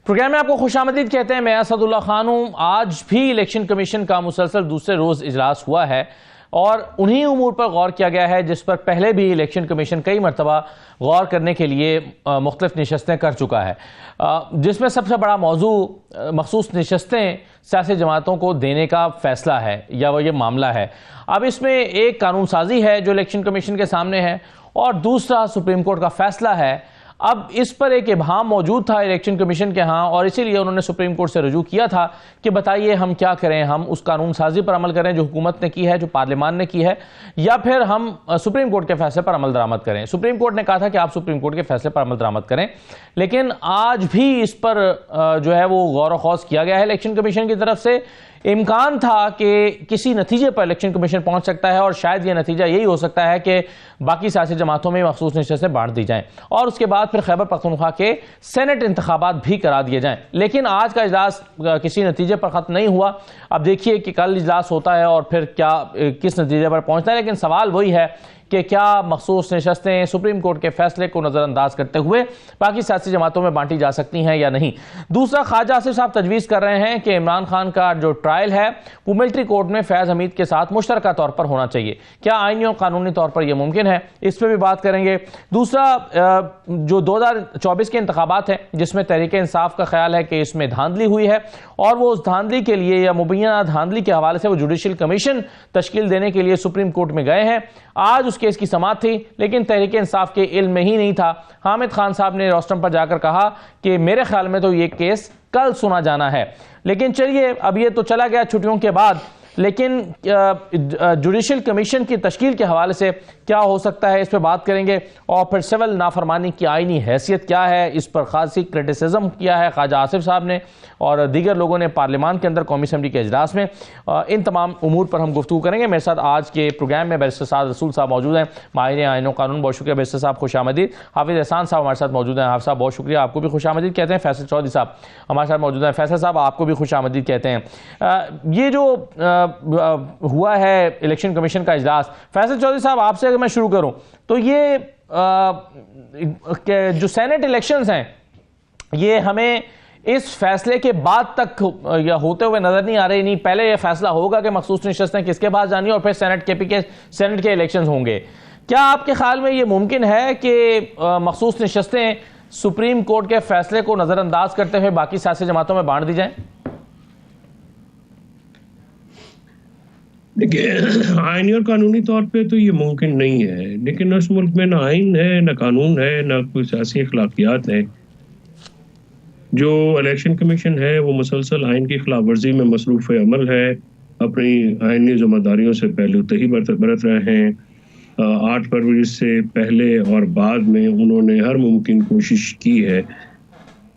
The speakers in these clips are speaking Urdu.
پروگرام میں آپ کو خوش آمدید کہتے ہیں. میں اسد اللہ خان ہوں. آج بھی الیکشن کمیشن کا مسلسل دوسرے روز اجلاس ہوا ہے اور انہی امور پر غور کیا گیا ہے جس پر پہلے بھی الیکشن کمیشن کئی مرتبہ غور کرنے کے لیے مختلف نشستیں کر چکا ہے، جس میں سب سے بڑا موضوع مخصوص نشستیں سیاسی جماعتوں کو دینے کا فیصلہ ہے یا وہ یہ معاملہ ہے. اب اس میں ایک قانون سازی ہے جو الیکشن کمیشن کے سامنے ہے اور دوسرا سپریم کورٹ کا فیصلہ ہے. اب اس پر ایک ابہام موجود تھا الیکشن کمیشن کے ہاں اور اسی لیے انہوں نے سپریم کورٹ سے رجوع کیا تھا کہ بتائیے ہم کیا کریں، ہم اس قانون سازی پر عمل کریں جو حکومت نے کی ہے، جو پارلیمان نے کی ہے، یا پھر ہم سپریم کورٹ کے فیصلے پر عمل درآمد کریں. سپریم کورٹ نے کہا تھا کہ آپ سپریم کورٹ کے فیصلے پر عمل درآمد کریں، لیکن آج بھی اس پر جو ہے وہ غور و خوض کیا گیا ہے الیکشن کمیشن کی طرف سے. امکان تھا کہ کسی نتیجے پر الیکشن کمیشن پہنچ سکتا ہے اور شاید یہ نتیجہ یہی ہو سکتا ہے کہ باقی سیاسی جماعتوں میں مخصوص نشستیں بانٹ دی جائیں اور اس کے بعد پھر خیبر پختونخوا کے سینٹ انتخابات بھی کرا دیے جائیں. لیکن آج کا اجلاس کسی نتیجے پر ختم نہیں ہوا. اب دیکھیے کہ کل اجلاس ہوتا ہے اور پھر کیا کس نتیجے پر پہنچتا ہے، لیکن سوال وہی ہے کہ کیا مخصوص نشستیں سپریم کورٹ کے فیصلے کو نظر انداز کرتے ہوئے باقی سیاسی جماعتوں میں بانٹی جا سکتی ہیں یا نہیں. دوسرا، خواجہ آصف صاحب تجویز کر رہے ہیں کہ عمران خان کا جو ٹرائل ہے وہ ملٹری کورٹ میں فیاض حمید کے ساتھ مشترکہ طور پر ہونا چاہیے. کیا آئینی اور قانونی طور پر یہ ممکن ہے؟ اس پہ بھی بات کریں گے. دوسرا، جو 2024 کے انتخابات ہیں جس میں تحریک انصاف کا خیال ہے کہ اس میں دھاندلی ہوئی ہے اور وہ اس دھاندلی کے لیے یا مبینہ دھاندلی کے حوالے سے وہ جوڈیشل کمیشن تشکیل دینے کے لیے سپریم کورٹ میں گئے ہیں. آج اس کیس کی سماعت تھی لیکن تحریک انصاف کے علم میں ہی نہیں تھا. حامد خان صاحب نے روسٹم پر جا کر کہا کہ میرے خیال میں تو یہ کیس کل سنا جانا ہے. لیکن چلیے، اب یہ تو چلا گیا چھٹیوں کے بعد، لیکن جوڈیشل کمیشن کی تشکیل کے حوالے سے کیا ہو سکتا ہے اس پہ بات کریں گے. اور پھر سول نافرمانی کی آئینی حیثیت کیا ہے، اس پر خاصی کرٹیسزم کیا ہے خواجہ آصف صاحب نے اور دیگر لوگوں نے پارلیمان کے اندر قومی اسمبلی کے اجلاس میں. ان تمام امور پر ہم گفتگو کریں گے. میرے ساتھ آج کے پروگرام میں بیرسٹر سعد رسول صاحب موجود ہیں، ماہر آئین و قانون. بہت شکریہ بیرسٹر صاحب، خوش آمدید. حافظ احسان صاحب ہمارے ساتھ موجود ہیں. حافظ صاحب بہت شکریہ، آپ کو بھی خوش آمدید کہتے ہیں. فیصل چودھری صاحب ہمارے ساتھ موجود ہیں. فیصل صاحب آپ کو بھی خوش آمدید کہتے ہیں. یہ جو ہوا ہے الیکشن کمیشن کا اجلاس، فیصل چودھری صاحب آپ سے اگر میں شروع کروں تو یہ جو سینٹ الیکشنز ہیں یہ ہمیں اس فیصلے کے بعد تک یا ہوتے ہوئے نظر نہیں آ رہی. نہیں، پہلے یہ فیصلہ ہوگا کہ مخصوص نشستیں کس کے پاس جانی اور پھر سینٹ کے الیکشنز ہوں گے. کیا آپ کے خیال میں یہ ممکن ہے کہ مخصوص نشستیں سپریم کورٹ کے فیصلے کو نظر انداز کرتے ہوئے باقی سیاسی جماعتوں میں بانٹ دی جائیں؟ دیکھیے، آئینی اور قانونی طور پہ تو یہ ممکن نہیں ہے، لیکن اس ملک میں نہ آئین ہے، نہ قانون ہے، نہ کوئی سیاسی اخلاقیات ہے. جو الیکشن کمیشن ہے وہ مسلسل آئین کی خلاف ورزی میں مصروف عمل ہے. اپنی آئینی ذمہ داریوں سے پہلے تہی برت رہے ہیں. 8 فروری سے پہلے اور بعد میں انہوں نے ہر ممکن کوشش کی ہے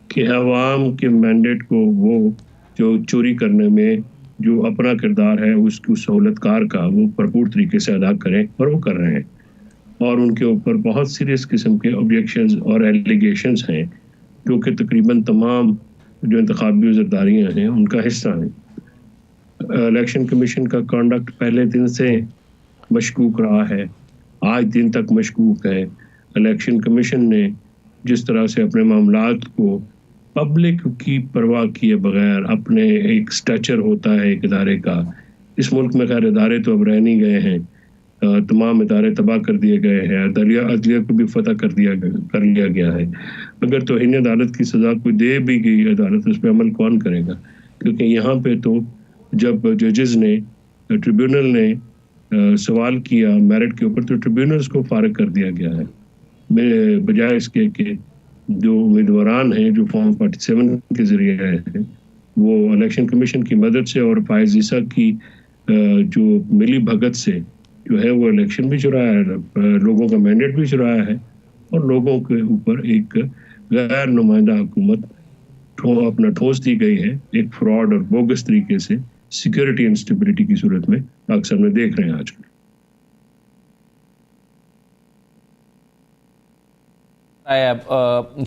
کہ عوام کے مینڈیٹ کو وہ جو چوری کرنے میں جو اپنا کردار ہے اس کی سہولت کار کا وہ بھرپور طریقے سے ادا کریں، اور وہ کر رہے ہیں. اور ان کے اوپر بہت سیریس قسم کے آبجیکشنز اور ایلیگیشنز ہیں جو کہ تقریباً تمام جو انتخابی وزرداریاں ہیں ان کا حصہ ہیں. الیکشن کمیشن کا کانڈکٹ پہلے دن سے مشکوک رہا ہے، آج دن تک مشکوک ہے. الیکشن کمیشن نے جس طرح سے اپنے معاملات کو پبلک کی پرواہ کیے بغیر، اپنے ایک سٹیچر ہوتا ہے ایک ادارے کا، اس ملک میں خیر ادارے تو اب رہ نہیں گئے ہیں، تمام ادارے تباہ کر دیے گئے ہیں، عدلیہ کو بھی فتح کر لیا گیا ہے. اگر توہین عدالت کی سزا کوئی دے بھی گئی عدالت، اس پہ عمل کون کرے گا؟ کیونکہ یہاں پہ تو جب ججز نے ٹریبیونل نے سوال کیا میرٹ کے اوپر تو ٹریبیونلز کو فارغ کر دیا گیا ہے، بجائے اس کے کہ جو امیدواران ہیں جو فارم 47 کے ذریعے آئے ہیں وہ الیکشن کمیشن کی مدد سے اور فائز عیسیٰ کی جو ملی بھگت سے جو ہے وہ الیکشن بھی چرایا ہے، لوگوں کا مینڈیٹ بھی چرایا ہے، اور لوگوں کے اوپر ایک غیر نمائندہ حکومت اپنا ٹھوس دی گئی ہے ایک فراڈ اور بوگس طریقے سے سیکیورٹی انسٹیبلٹی کی صورت میں اکثر میں دیکھ رہے ہیں آج کل.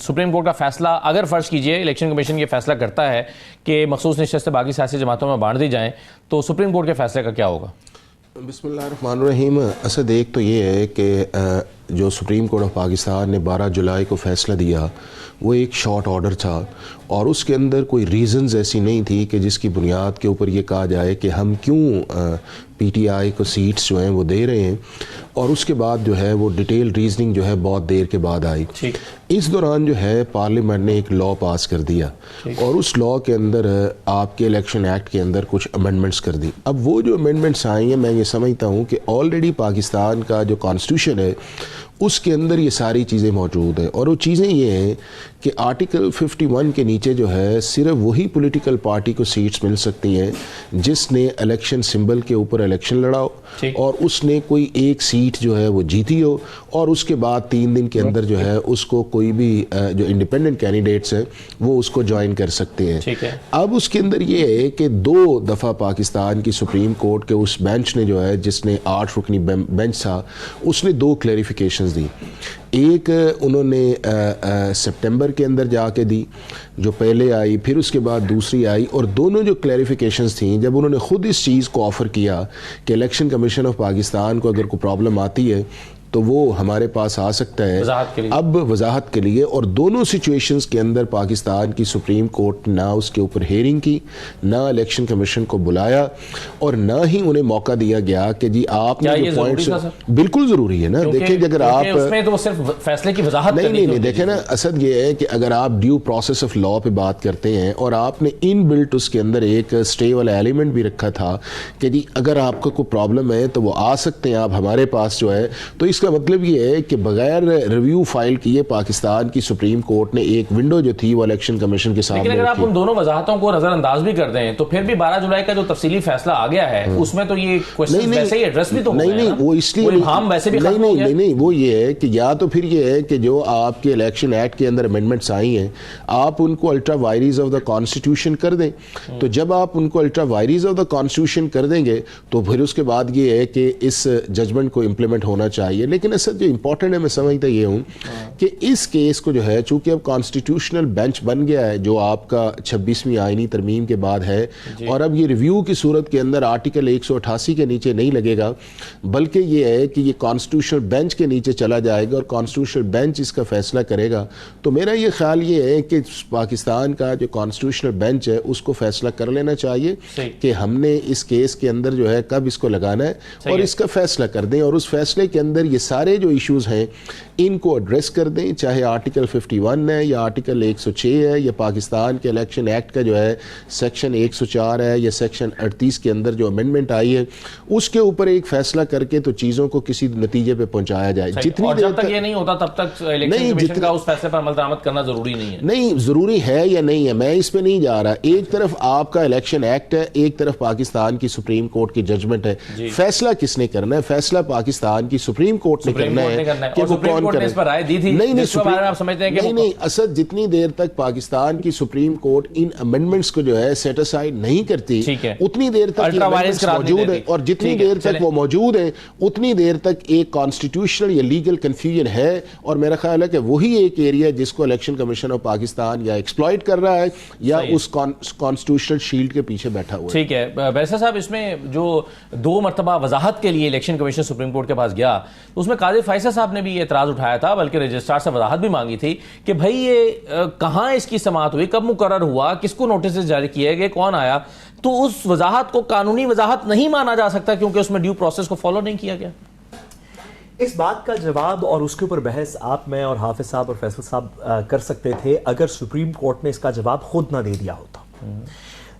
سپریم کورٹ کا فیصلہ اگر فرض کیجئے الیکشن کمیشن یہ فیصلہ کرتا ہے کہ مخصوص نشستیں باقی سیاسی جماعتوں میں بانٹ دی جائیں تو سپریم کورٹ کے فیصلے کا کیا ہوگا؟ بسم اللہ الرحمن الرحیم. اسد ایک تو یہ ہے کہ جو سپریم کورٹ آف پاکستان نے 12 جولائی کو فیصلہ دیا وہ ایک شارٹ آرڈر تھا اور اس کے اندر کوئی ریزنز ایسی نہیں تھی کہ جس کی بنیاد کے اوپر یہ کہا جائے کہ ہم کیوں پی ٹی آئی کو سیٹس جو ہیں وہ دے رہے ہیں, اور اس کے بعد جو ہے وہ ڈیٹیل ریزننگ جو ہے بہت دیر کے بعد آئی. اس دوران جو ہے پارلیمنٹ نے ایک لا پاس کر دیا اور اس لا کے اندر آپ کے الیکشن ایکٹ کے اندر کچھ امینڈمنٹس کر دی. اب وہ جو امینڈمنٹس آئی ہیں میں یہ سمجھتا ہوں کہ آلریڈی پاکستان کا جو کانسٹیٹیوشن ہے اس کے اندر یہ ساری چیزیں موجود ہیں, اور وہ چیزیں یہ ہیں کہ آرٹیکل 51 کے نیچے جو ہے صرف وہی پولیٹیکل پارٹی کو سیٹس مل سکتی ہیں جس نے الیکشن سمبل کے اوپر الیکشن لڑا ہو اور اس نے کوئی ایک سیٹ جو ہے وہ جیتی ہو, اور اس کے بعد 3 دن کے اندر جو ہے اس کو کوئی بھی جو انڈیپینڈنٹ کینڈیڈیٹس ہیں وہ اس کو جوائن کر سکتے ہیں. اب اس کے اندر یہ ہے کہ 2 دفعہ پاکستان کی سپریم کورٹ کے اس بینچ نے جو ہے جس نے 8 رکنی بینچ تھا اس نے 2 کلیریفیکیشنز دی. ایک انہوں نے سپٹمبر کے اندر جا کے دی جو پہلے آئی, پھر اس کے بعد دوسری آئی, اور دونوں جو کلیریفیکیشنز تھیں جب انہوں نے خود اس چیز کو آفر کیا کہ الیکشن کمیشن آف پاکستان کو اگر کوئی پرابلم آتی ہے تو وہ ہمارے پاس آ سکتا ہے اب وضاحت کے لیے, اور دونوں سچویشنز کے اندر پاکستان کی سپریم کورٹ نہ اس کے اوپر ہیئرنگ کی, نہ الیکشن کمیشن کو بلایا, اور نہ ہی انہیں موقع دیا گیا کہ جی آپ نے جو پوائنٹس بالکل ضروری ہے نا. دیکھیں کہ اگر آپ اس میں تو صرف فیصلے کی وضاحت نہیں دیکھیں نا اسد یہ ہے کہ اگر آپ ڈیو پروسیس آف لا پہ بات کرتے ہیں اور آپ نے ان بلٹ اس کے اندر ایک اسٹے والا ایلیمنٹ بھی رکھا تھا کہ جی اگر آپ کو کوئی پرابلم ہے تو وہ آ سکتے ہیں آپ ہمارے پاس جو ہے, تو اس کا مطلب یہ ہے کہ بغیر ریویو فائل کیے پاکستان کی سپریم کورٹ نے ایک ونڈو جو تھی وہ الیکشن کمیشن کے سامنے لیکن اگر آپ ان دونوں وضاحتوں کو نظر انداز بھی کر دیں تو پھر بھی 12 جولائی کا جو تفصیلی فیصلہ آ گیا ہے اس میں تو یہ کوسچن ویسے ہی ایڈریس بھی تو ہو گئے ہیں, وہ اس لیے نہیں وہ یہ ہے کہ یا تو پھر یہ ہے کہ جو آپ کے الیکشن ایکٹ کے اندر امینڈمنٹس آئی ہیں آپ ان کو ultra vires of the constitution کر دیں, تو جب آپ ان کو ultra vires of the constitution کر دیں گے تو پھر اس کے بعد یہ ہے کہ اس ججمنٹ کو امپلیمنٹ ہونا چاہیے. لیکن اصل جو امپورٹنٹ ہے میں سمجھتا یہ ہوں کہ اس کیس کو جو ہے چونکہ اب کانسٹیٹیوشنل بینچ بن گیا ہے جو آپ کا 26ویں آئینی ترمیم کے بعد ہے, اور اب یہ ریویو کی صورت کے اندر آرٹیکل 188 کے نیچے نہیں لگے گا بلکہ یہ ہے کہ یہ کانسٹیٹیوشنل بینچ کے نیچے چلا جائے گا اور کانسٹیٹیوشنل بینچ اس کا فیصلہ کرے گا. تو میرا یہ خیال یہ ہے کہ پاکستان کا جو کانسٹیٹیوشنل بینچ ہے اس کو فیصلہ کر لینا چاہیے کہ ہم نے اس کیس کے اندر جو ہے کب اس کو لگانا ہے اور اس کا فیصلہ کر دیں, اور اس فیصلے کے اندر یہ سارے جو ایشوز ہیں ان کو ایڈریس کر دیں, چاہے آرٹیکل 51 ہے یا آرٹیکل 106 ہے یا پاکستان کے الیکشن ایکٹ کا جو ہے سیکشن 104 ہے یا سیکشن 38 کے اندر جو امینڈمنٹ آئی ہے اس کے اوپر ایک فیصلہ کر کے تو چیزوں کو کسی نتیجے پہ پہنچایا جائے. جتنی دیر تک یہ نہیں ہوتا تب تک الیکشن کمیشن کا اس فیصلے پر عمل درآمد کرنا ضروری نہیں ہے. نہیں ضروری ہے یا نہیں ہے, میں اس پہ نہیں جا رہا. ایک طرف آپ کا الیکشن ایکٹ ہے, ایک طرف پاکستان کی سپریم کورٹ کی ججمنٹ ہے. فیصلہ کس نے کرنا ہے؟ فیصلہ پاکستان کی سپریم کورٹ نے کرنا ہے کہ وہ کون کرے. نہیں اسد جتنی دیر تک پاکستان کی سپریم کورٹ ان امینڈمنٹس کو جو ہے سیٹ اسائڈ نہیں کرتی اتنی دیر تک موجود ہے, اور جتنی دیر تک وہ موجود ہے اتنی دیر تک ایک کانسٹیٹیوشنل یا لیگل کنفیوژن ہے, اور میرا خیال ہے کہ وہی ایک ایریا جس کو الیکشن کمیشن آف پاکستان یا ایکسپلائٹ کر رہا ہے یا اس کانسٹیٹیوشنل شیلڈ کے پیچھے بیٹھا ہوا ہے. ٹھیک ہے بیرسٹر صاحب, اس میں جو 2 مرتبہ وضاحت کے لیے الیکشن کمیشن سپریم کورٹ کے پاس گیا اس میں قاضی فیصل صاحب نے بھی اعتراض اٹھایا تھا, بلکہ رجسٹرار سے وضاحت بھی مانگی تھی کہ بھائی یہ کہاں اس کی سماعت ہوئی, کب مقرر ہوا, کس کو نوٹسز جاری کیے گئے, کون آیا. تو اس وضاحت کو قانونی وضاحت نہیں مانا جا سکتا کیونکہ اس میں ڈیو پروسیس کو فالو نہیں کیا گیا. اس بات کا جواب اور اس کے اوپر بحث آپ, میں اور حافظ صاحب اور فیصل صاحب کر سکتے تھے اگر سپریم کورٹ نے اس کا جواب خود نہ دے دیا ہوتا.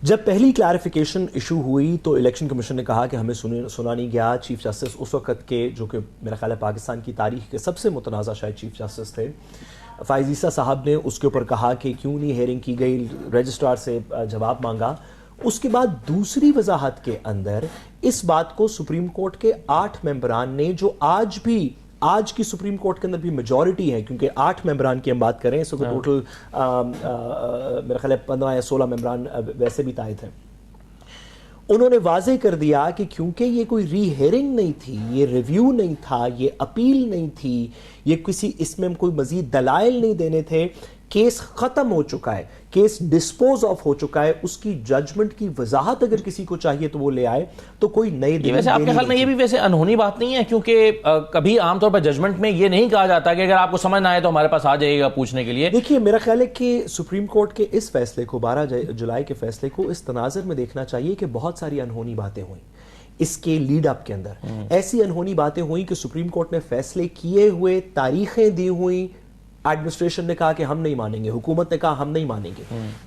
جب پہلی کلیریفیکیشن ایشو ہوئی تو الیکشن کمیشن نے کہا کہ ہمیں سنا نہیں گیا. چیف جسٹس اس وقت کے, جو کہ میرا خیال ہے پاکستان کی تاریخ کے سب سے متنازع شاید چیف جسٹس تھے, فائز عیسیٰ صاحب نے اس کے اوپر کہا کہ کیوں نہیں ہیئرنگ کی گئی, رجسٹرار سے جواب مانگا. اس کے بعد دوسری وضاحت کے اندر اس بات کو سپریم کورٹ کے 8 ممبران نے, جو آج کی سپریم کورٹ کے اندر بھی میجورٹی ہے, کیونکہ 8 ممبران کی ہم بات کریں, اس کو ٹوٹل میرا خیال ہے 15 یا 16 ممبران ویسے بھی تائید ہیں, انہوں نے واضح کر دیا کہ کیونکہ یہ کوئی ری ہیئرنگ نہیں تھی, یہ ریویو نہیں تھا, یہ اپیل نہیں تھی, یہ کسی اس میں کوئی مزید دلائل نہیں دینے تھے کیس ختم ہو چکا ہے, کیس ڈسپوز آف ہو چکا ہے, اس کی ججمنٹ کی وضاحت اگر کسی کو چاہیے تو وہ لے آئے, تو کوئی نئی دلیل. ویسے آپ کے خیال میں یہ بھی ویسے انہونی بات نہیں ہے, کیونکہ کبھی عام طور پر ججمنٹ میں یہ نہیں کہا جاتا کہ اگر آپ کو سمجھ نہ آئے تو ہمارے پاس آ جائے گا پوچھنے کے لیے. دیکھیے میرا خیال ہے کہ سپریم کورٹ کے اس فیصلے کو 12 جولائی کے فیصلے کو اس تناظر میں دیکھنا چاہیے کہ بہت ساری انہونی باتیں ہوئیں اس کے لیڈ اپ کے اندر. ایسی انہونی باتیں ہوئیں کہ سپریم کورٹ نے فیصلے کیے ہوئے, تاریخیں دی ہوئیں, ایڈمنسٹریشن نے کہا کہ ہم نہیں مانیں گے, حکومت نے کہا ہم نہیں مانیں گے.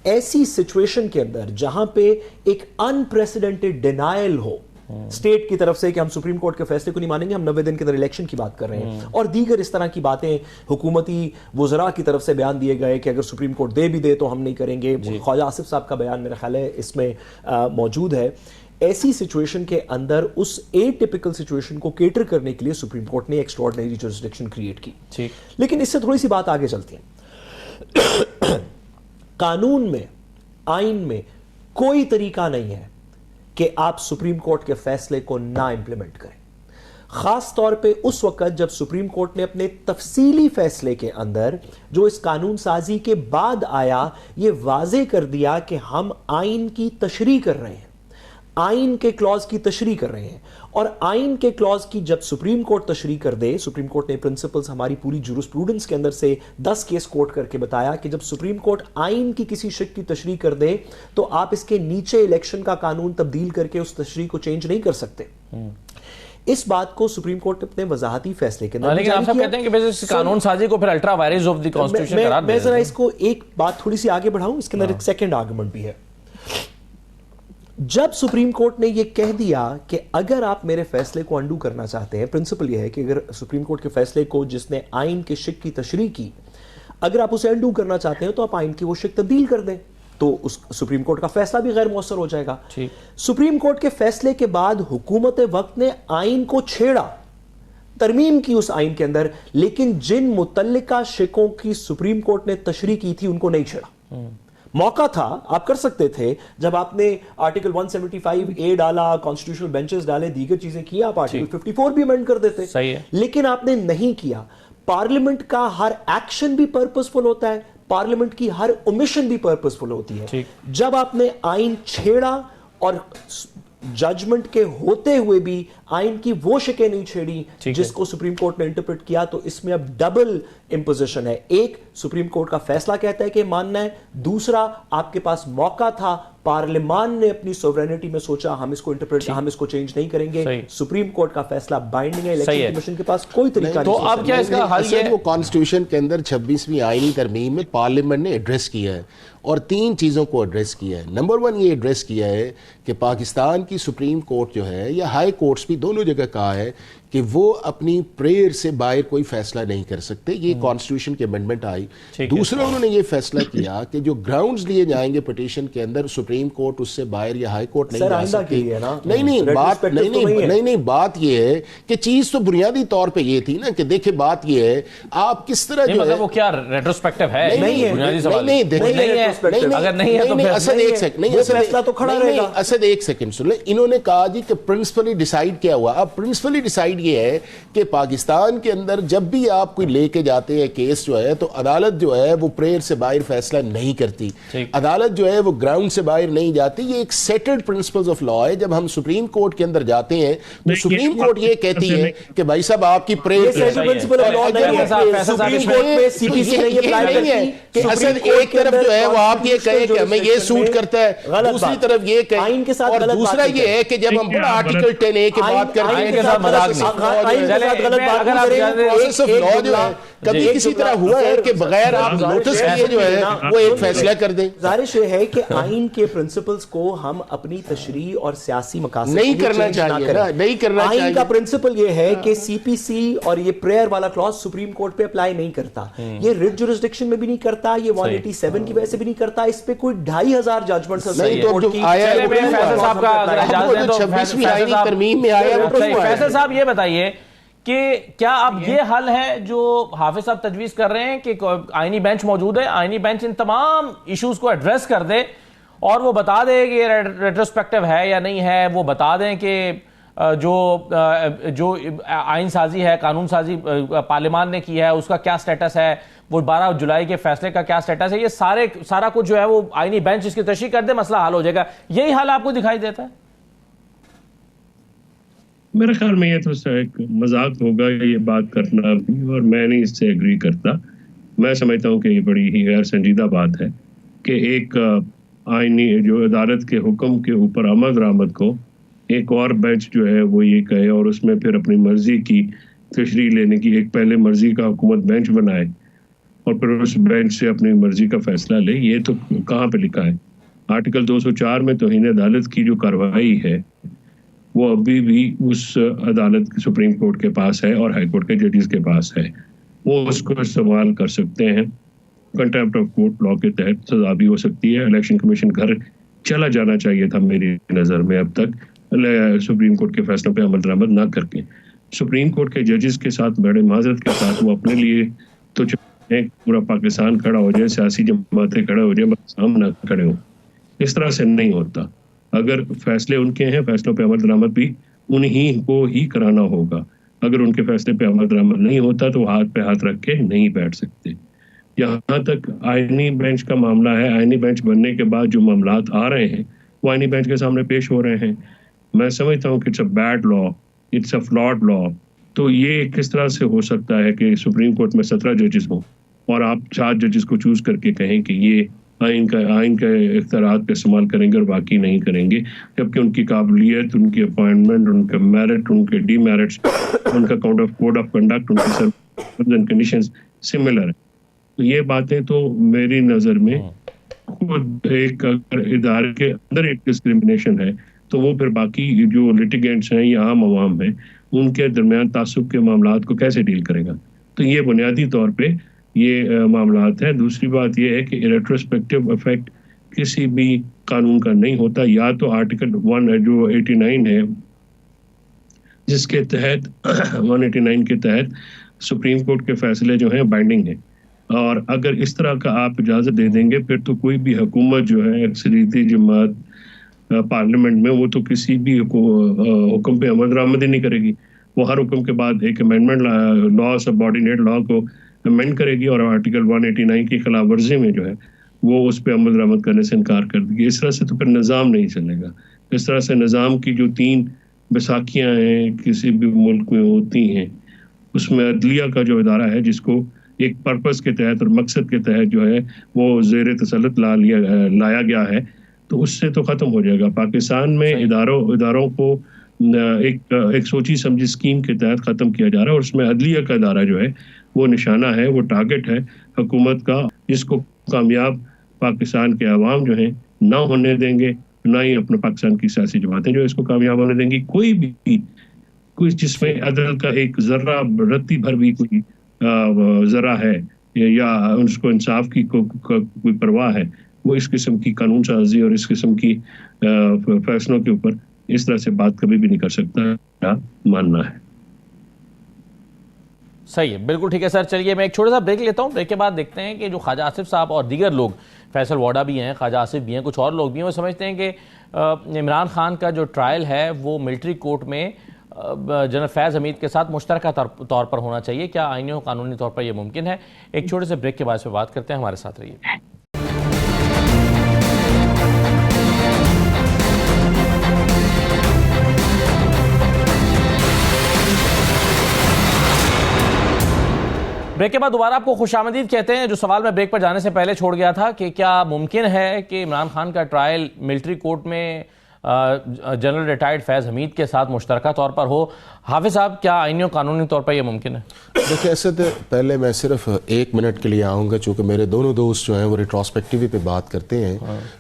ایسی سچویشن کے اندر جہاں پہ ایک انپریسیڈنٹڈ ڈینائل ہو اسٹیٹ کی طرف سے کہ ہم سپریم کورٹ کے فیصلے کو نہیں مانیں گے, ہم 90 دن کے اندر الیکشن کی بات کر رہے ہیں, اور دیگر اس طرح کی باتیں حکومتی وزراء کی طرف سے بیان دیے گئے کہ اگر سپریم کورٹ دے بھی دے تو ہم نہیں کریں گے. خواجہ آصف صاحب کا بیان میرا خیال ہے اس میں موجود ہے. ایسی سچویشن کے اندر اس اے ٹپیکل سچویشن کو کیٹر کرنے کے لیے سپریم کورٹ نے ایکسٹراڈنری جورسڈکشن کریٹ کی. لیکن اس سے تھوڑی سی بات آگے چلتی ہے. قانون میں, آئین میں کوئی طریقہ نہیں ہے کہ آپ سپریم کورٹ کے فیصلے کو نہ امپلیمنٹ کریں, خاص طور پہ اس وقت جب سپریم کورٹ نے اپنے تفصیلی فیصلے کے اندر جو اس قانون سازی کے بعد آیا یہ واضح کر دیا کہ ہم آئین کی تشریح کر رہے ہیں, آئین کے کلوز کی تشریح کر رہے ہیں. اور آئین کے کلوز کی جب سپریم کورٹ تشریح کر دے, سپریم کورٹ نے پرنسپلز ہماری پوری جورسپروڈنس کے اندر سے 10 کیس کوٹ کر کے بتایا کہ جب سپریم کورٹ آئین کی کسی شق کی تشریح کر دے تو آپ اس کے نیچے الیکشن کا قانون تبدیل کر کے اس تشریح کو چینج نہیں کر سکتے. اس بات کو سپریم کورٹ نے اپنے وضاحتی فیصلے کے اندر, لیکن آپ سب کہتے ہیں کہ اس قانون سازی کو پھر ultra virus of the constitution قرار دے. میں ذرا اس کو ایک بات تھوڑی سی آگے بڑھاؤں, اس کے اندر ایک سیکنڈ آرگومنٹ بھی ہے. جب سپریم کورٹ نے یہ کہہ دیا کہ اگر آپ میرے فیصلے کو انڈو کرنا چاہتے ہیں, پرنسپل یہ ہے کہ اگر سپریم کورٹ کے فیصلے کو جس نے آئین کے شق کی تشریح کی, اگر آپ اسے انڈو کرنا چاہتے ہیں تو آپ آئین کی وہ شق تبدیل کر دیں, تو اس سپریم کورٹ کا فیصلہ بھی غیر مؤثر ہو جائے گا. سپریم کورٹ کے فیصلے کے بعد حکومت وقت نے آئین کو چھیڑا, ترمیم کی اس آئین کے اندر, لیکن جن متعلقہ شقوں کی سپریم کورٹ نے تشریح کی تھی ان کو نہیں چھیڑا. موقع تھا, آپ کر سکتے تھے, جب آپ نے آرٹیکل 175A ڈالا, کانسٹیٹیوشنل بینچز ڈالے, دیگر چیزیں کی, آپ آرٹیکل 54 بھی امینڈ کر دیتے. لیکن آپ نے نہیں کیا. پارلیمنٹ کا ہر ایکشن بھی پرپسفل ہوتا ہے, پارلیمنٹ کی ہر اومیشن بھی پرپسفل ہوتی ہے. جب آپ نے آئین چھیڑا اور ججمنٹ کے ہوتے ہوئے بھی آئین کی وہ شکیں نہیں چھیڑی جس کو سپریم کورٹ نے انٹرپریٹ کیا, تو اس میں اب ڈبل امپوزیشن ہے. ایک, سپریم کورٹ کا فیصلہ کہتا ہے کہ ماننا ہے, دوسرا آپ کے پاس موقع تھا, پارلیمان نے اپنی سوورینٹی میں سوچا ہم اس کو انٹرپریٹ, ہم اس کو چینج نہیں کریں گے. سپریم کورٹ کا فیصلہ بائنڈنگ ہے, الیکشن کمیشن کے پاس کوئی طریقہ نہیں. تو اب کیا اس کا حل ہے؟ وہ کانسٹیٹیوشن کے اندر 26ویں آئینی ترمیم میں پارلیمنٹ نے ایڈریس کیا ہے اور 3 چیزوں کو ایڈریس کیا ہے. نمبر 1 یہ ایڈریس کیا ہے کہ پاکستان کی سپریم کورٹ جو ہے یا ہائی کورٹس بھی دونوں جگہ کہا ہے کہ وہ اپنی پریئر سے باہر کوئی فیصلہ نہیں کر سکتے. یہ کانسٹیٹیوشن کی امینڈمنٹ آئی. دوسرا انہوں نے یہ فیصلہ کیا کہ جو گراؤنڈز لیے جائیں گے پٹیشن کے اندر, سپریم کورٹ اس سے باہر یا ہائی کورٹ نہیں جا سکتی. نہیں, بات یہ ہے کہ چیز تو بنیادی طور پہ یہ تھی نا کہ دیکھیں بات یہ ہے آپ کس طرح جو ہے وہ کیا ریٹروسپیکٹیو ہے, اسد ایک سیکنڈ سن لیں. انہوں نے کہا جی کہ پرنسپلی ڈیسائیڈ کیا ہوا. اب پرنسپلی ڈیسائیڈ یہ ہے کہ پاکستان کے اندر جب بھی آپ کوئی لے کے جاتے ہیں کیس جو ہے, تو عدالت جو ہے وہ پریئر سے باہر فیصلہ نہیں کرتی, عدالت جو ہے وہ گراؤنڈ سے باہر نہیں جاتی. یہ ایک سیٹلڈ پرنسپلز آف لا ہے. جب ہم سپریم کورٹ کے اندر جاتے ہیں تو سپریم کورٹ یہ کہتی ہے کہ بھائی صاحب آپ کی پریئر کہ اسد ایک طرف جو ہے وہ آپ یہ کہے کہ ہمیں یہ سوٹ کرتا ہے, دوسری طرف یہ کہے, اور دوسرا یہ ہے کہ جب ہم بڑا آرٹیکل 10A کی بات کرتے ہیں کبھی کسی طرح ہوا ہے کہ بغیر آپ نوٹس کیے جو ہے وہ ایک فیصلہ کر دیں. ظاہر ہے کہ آئین کے پرنسپلز کو ہم اپنی تشریح اور سیاسی مقاصد نہیں کرنا چاہیے, نہیں کرنا چاہیے. آئین کا پرنسپل یہ ہے کہ سی پی سی اور یہ پریئر والا کلوز سپریم کورٹ پہ اپلائی نہیں کرتا, یہ ریٹ جورسڈکشن میں بھی نہیں کرتا, یہ 187 کی وجہ سے بھی نہیں کرتا. اس پہ کوئی 2500 ججمنٹس فیصل صاحب یہ بتائیے کہ کیا اب یہ حل ہے جو حافظ صاحب تجویز کر رہے ہیں کہ آئینی بینچ موجود ہے, آئینی بینچ ان تمام ایشوز کو ایڈریس کر دے اور وہ بتا دے کہ یہ ریٹروسپیکٹیو ہے یا نہیں ہے, وہ بتا دیں کہ جو آئین سازی ہے، قانون سازی پارلیمان نے کی ہے، اس کا کیا سٹیٹس ہے، وہ 12 جولائی کے فیصلے کا کیا سٹیٹس ہے، یہ سارا کچھ جو ہے وہ آئینی بینچ اس کی تشریح کر دے، مسئلہ حل ہو جائے گا. یہی حال آپ کو دکھائی دیتا ہے؟ میرے خیال میں یہ تو ایک مذاق ہوگا یہ بات کرنا بھی، اور میں نہیں اس سے ایگری کرتا. میں سمجھتا ہوں کہ یہ بڑی ہی غیر سنجیدہ بات ہے کہ ایک آئینی جو عدالت کے حکم کے اوپر عمل درآمد کو ایک اور بینچ جو ہے وہ یہ کہے اور اس میں پھر اپنی مرضی کی تشریح لینے کی، ایک پہلے مرضی کا حکومت بینچ بنائے اور پھر اس بینچ سے اپنی مرضی کا فیصلہ لے. یہ تو کہاں پہ لکھا ہے؟ آرٹیکل 204 میں توہین عدالت کی جو کارروائی ہے وہ ابھی بھی اس عدالت سپریم کورٹ کے پاس ہے اور ہائی کورٹ کے ججز کے پاس ہے. وہ اس کو استعمال کر سکتے ہیں. کنٹیمپٹ آف کورٹ لا کے تحت سزا بھی ہو سکتی ہے. الیکشن کمیشن گھر چلا جانا چاہیے تھا میری نظر میں اب تک سپریم کورٹ کے فیصلوں پہ عمل درآمد نہ کر کے. سپریم کورٹ کے ججز کے ساتھ بڑے معذرت کے ساتھ وہ اپنے لیے تو پورا پاکستان کھڑا ہو جائے، سیاسی جماعتیں کھڑا ہو جائے، بس ہم نہ کھڑے ہوں. اس طرح سے نہیں ہوتا. اگر فیصلے ان کے ہیں، فیصلوں پہ عمل درآمد بھی انہی کو ہی کرانا ہوگا. اگر ان کے فیصلے پہ عمل درآمد نہیں ہوتا تو وہ ہاتھ پہ ہاتھ رکھ کے نہیں بیٹھ سکتے. یہاں تک آئینی بینچ کا معاملہ ہے، آئینی بینچ بننے کے بعد جو معاملات آ رہے ہیں وہ آئینی بینچ کے سامنے پیش ہو رہے ہیں. میں سمجھتا ہوں کہ it's a bad law, it's a flawed law. تو یہ کس طرح سے ہو سکتا ہے کہ سپریم کورٹ میں 17 ججز ہوں اور آپ 4 ججز کو چوز کر کے کہیں کہ یہ آئین کے اختیارات کا استعمال کریں گے اور باقی نہیں کریں گے، جبکہ ان کی قابلیت، ان کی اپوائنٹمنٹ، ان کا میرٹ، ان کے ڈی میرٹس، ان کا کوڈ آف کنڈکٹ، ان کی سرویس اینڈ کنڈیشنز سملر ہیں. تو یہ باتیں تو میری نظر میں خود ایک اگر ادارے کے اندر ایک ڈسکریمنیشن ہے تو وہ پھر باقی جو لٹیگینٹس ہیں یا عام عوام ہیں ان کے درمیان تعصب کے معاملات کو کیسے ڈیل کرے گا. تو یہ بنیادی طور پہ یہ معاملات ہیں. دوسری بات یہ ہے کہ ریٹروسپیکٹو افیکٹ کسی بھی قانون کا نہیں ہوتا. یا تو آرٹیکل 189 ہے جس کے تحت 189 کے تحت سپریم کورٹ کے فیصلے جو ہیں بائنڈنگ ہیں، اور اگر اس طرح کا آپ اجازت دے دیں گے پھر تو کوئی بھی حکومت جو ہے اکثریتی جماعت پارلیمنٹ میں وہ تو کسی بھی حکم پہ عمل درآمد ہی نہیں کرے گی. وہ ہر حکم کے بعد ایک امینڈمنٹ لا، سبارڈینیٹ لا کو امینڈ کرے گی اور آرٹیکل 189 کی خلاف ورزی میں جو ہے وہ اس پہ عمل درآمد کرنے سے انکار کر دے گی. اس طرح سے تو پھر نظام نہیں چلے گا. اس طرح سے نظام کی جو 3 بیساکھیاں ہیں کسی بھی ملک میں ہوتی ہیں، اس میں عدلیہ کا جو ادارہ ہے جس کو ایک پرپس کے تحت اور مقصد کے تحت جو ہے وہ زیر تسلط لایا گیا ہے، تو اس سے تو ختم ہو جائے گا. پاکستان میں اداروں کو ایک سوچی سمجھی اسکیم کے تحت ختم کیا جا رہا ہے، اور اس میں عدلیہ کا ادارہ جو ہے وہ نشانہ ہے، وہ ٹارگٹ ہے حکومت کا، جس کو کامیاب پاکستان کے عوام جو ہیں نہ ہونے دیں گے، نہ ہی اپنے پاکستان کی سیاسی جماعتیں جو اس کو کامیاب ہونے دیں گی. کوئی جس میں عدل کا ایک ذرہ رتی بھر بھی کوئی ذرا ہے یا اس کو انصاف کی کوئی پرواہ ہے، وہ اس قسم کی قانون سازی اور اس قسم کی فیصلوں کے اوپر اس طرح سے بات کبھی بھی نہیں کر سکتا. ماننا ہے صحیح ہے، بالکل ٹھیک ہے سر. چلیے میں ایک چھوٹا سا بریک لیتا ہوں. بریک کے بعد دیکھتے ہیں کہ جو خواجہ آصف صاحب اور دیگر لوگ، فیصل واڈا بھی ہیں، خواجہ آصف بھی ہیں، کچھ اور لوگ بھی ہیں، وہ سمجھتے ہیں کہ عمران خان کا جو ٹرائل ہے وہ ملٹری کورٹ میں جنرل فیض حمید کے ساتھ مشترکہ طور پر ہونا چاہیے. کیا آئینی و قانونی طور پر یہ ممکن ہے؟ ایک چھوٹے سے بریک کے بعد اس پہ بات کرتے ہیں. ہمارے ساتھ رہیے. بریک کے بعد دوبارہ آپ کو خوش آمدید کہتے ہیں. جو سوال میں بریک پر جانے سے پہلے چھوڑ گیا تھا کہ کیا ممکن ہے کہ عمران خان کا ٹرائل ملٹری کورٹ میں جنرل ریٹائرڈ فیض حمید کے ساتھ مشترکہ طور پر ہو؟ حافظ صاحب، کیا آئینی و قانونی طور پر یہ ممکن ہے؟ دیکھیں اسد، پہلے میں صرف 1 منٹ کے لیے آؤں گا چونکہ میرے دونوں دوست جو ہیں وہ ریٹروسپیکٹیو پہ بات کرتے ہیں.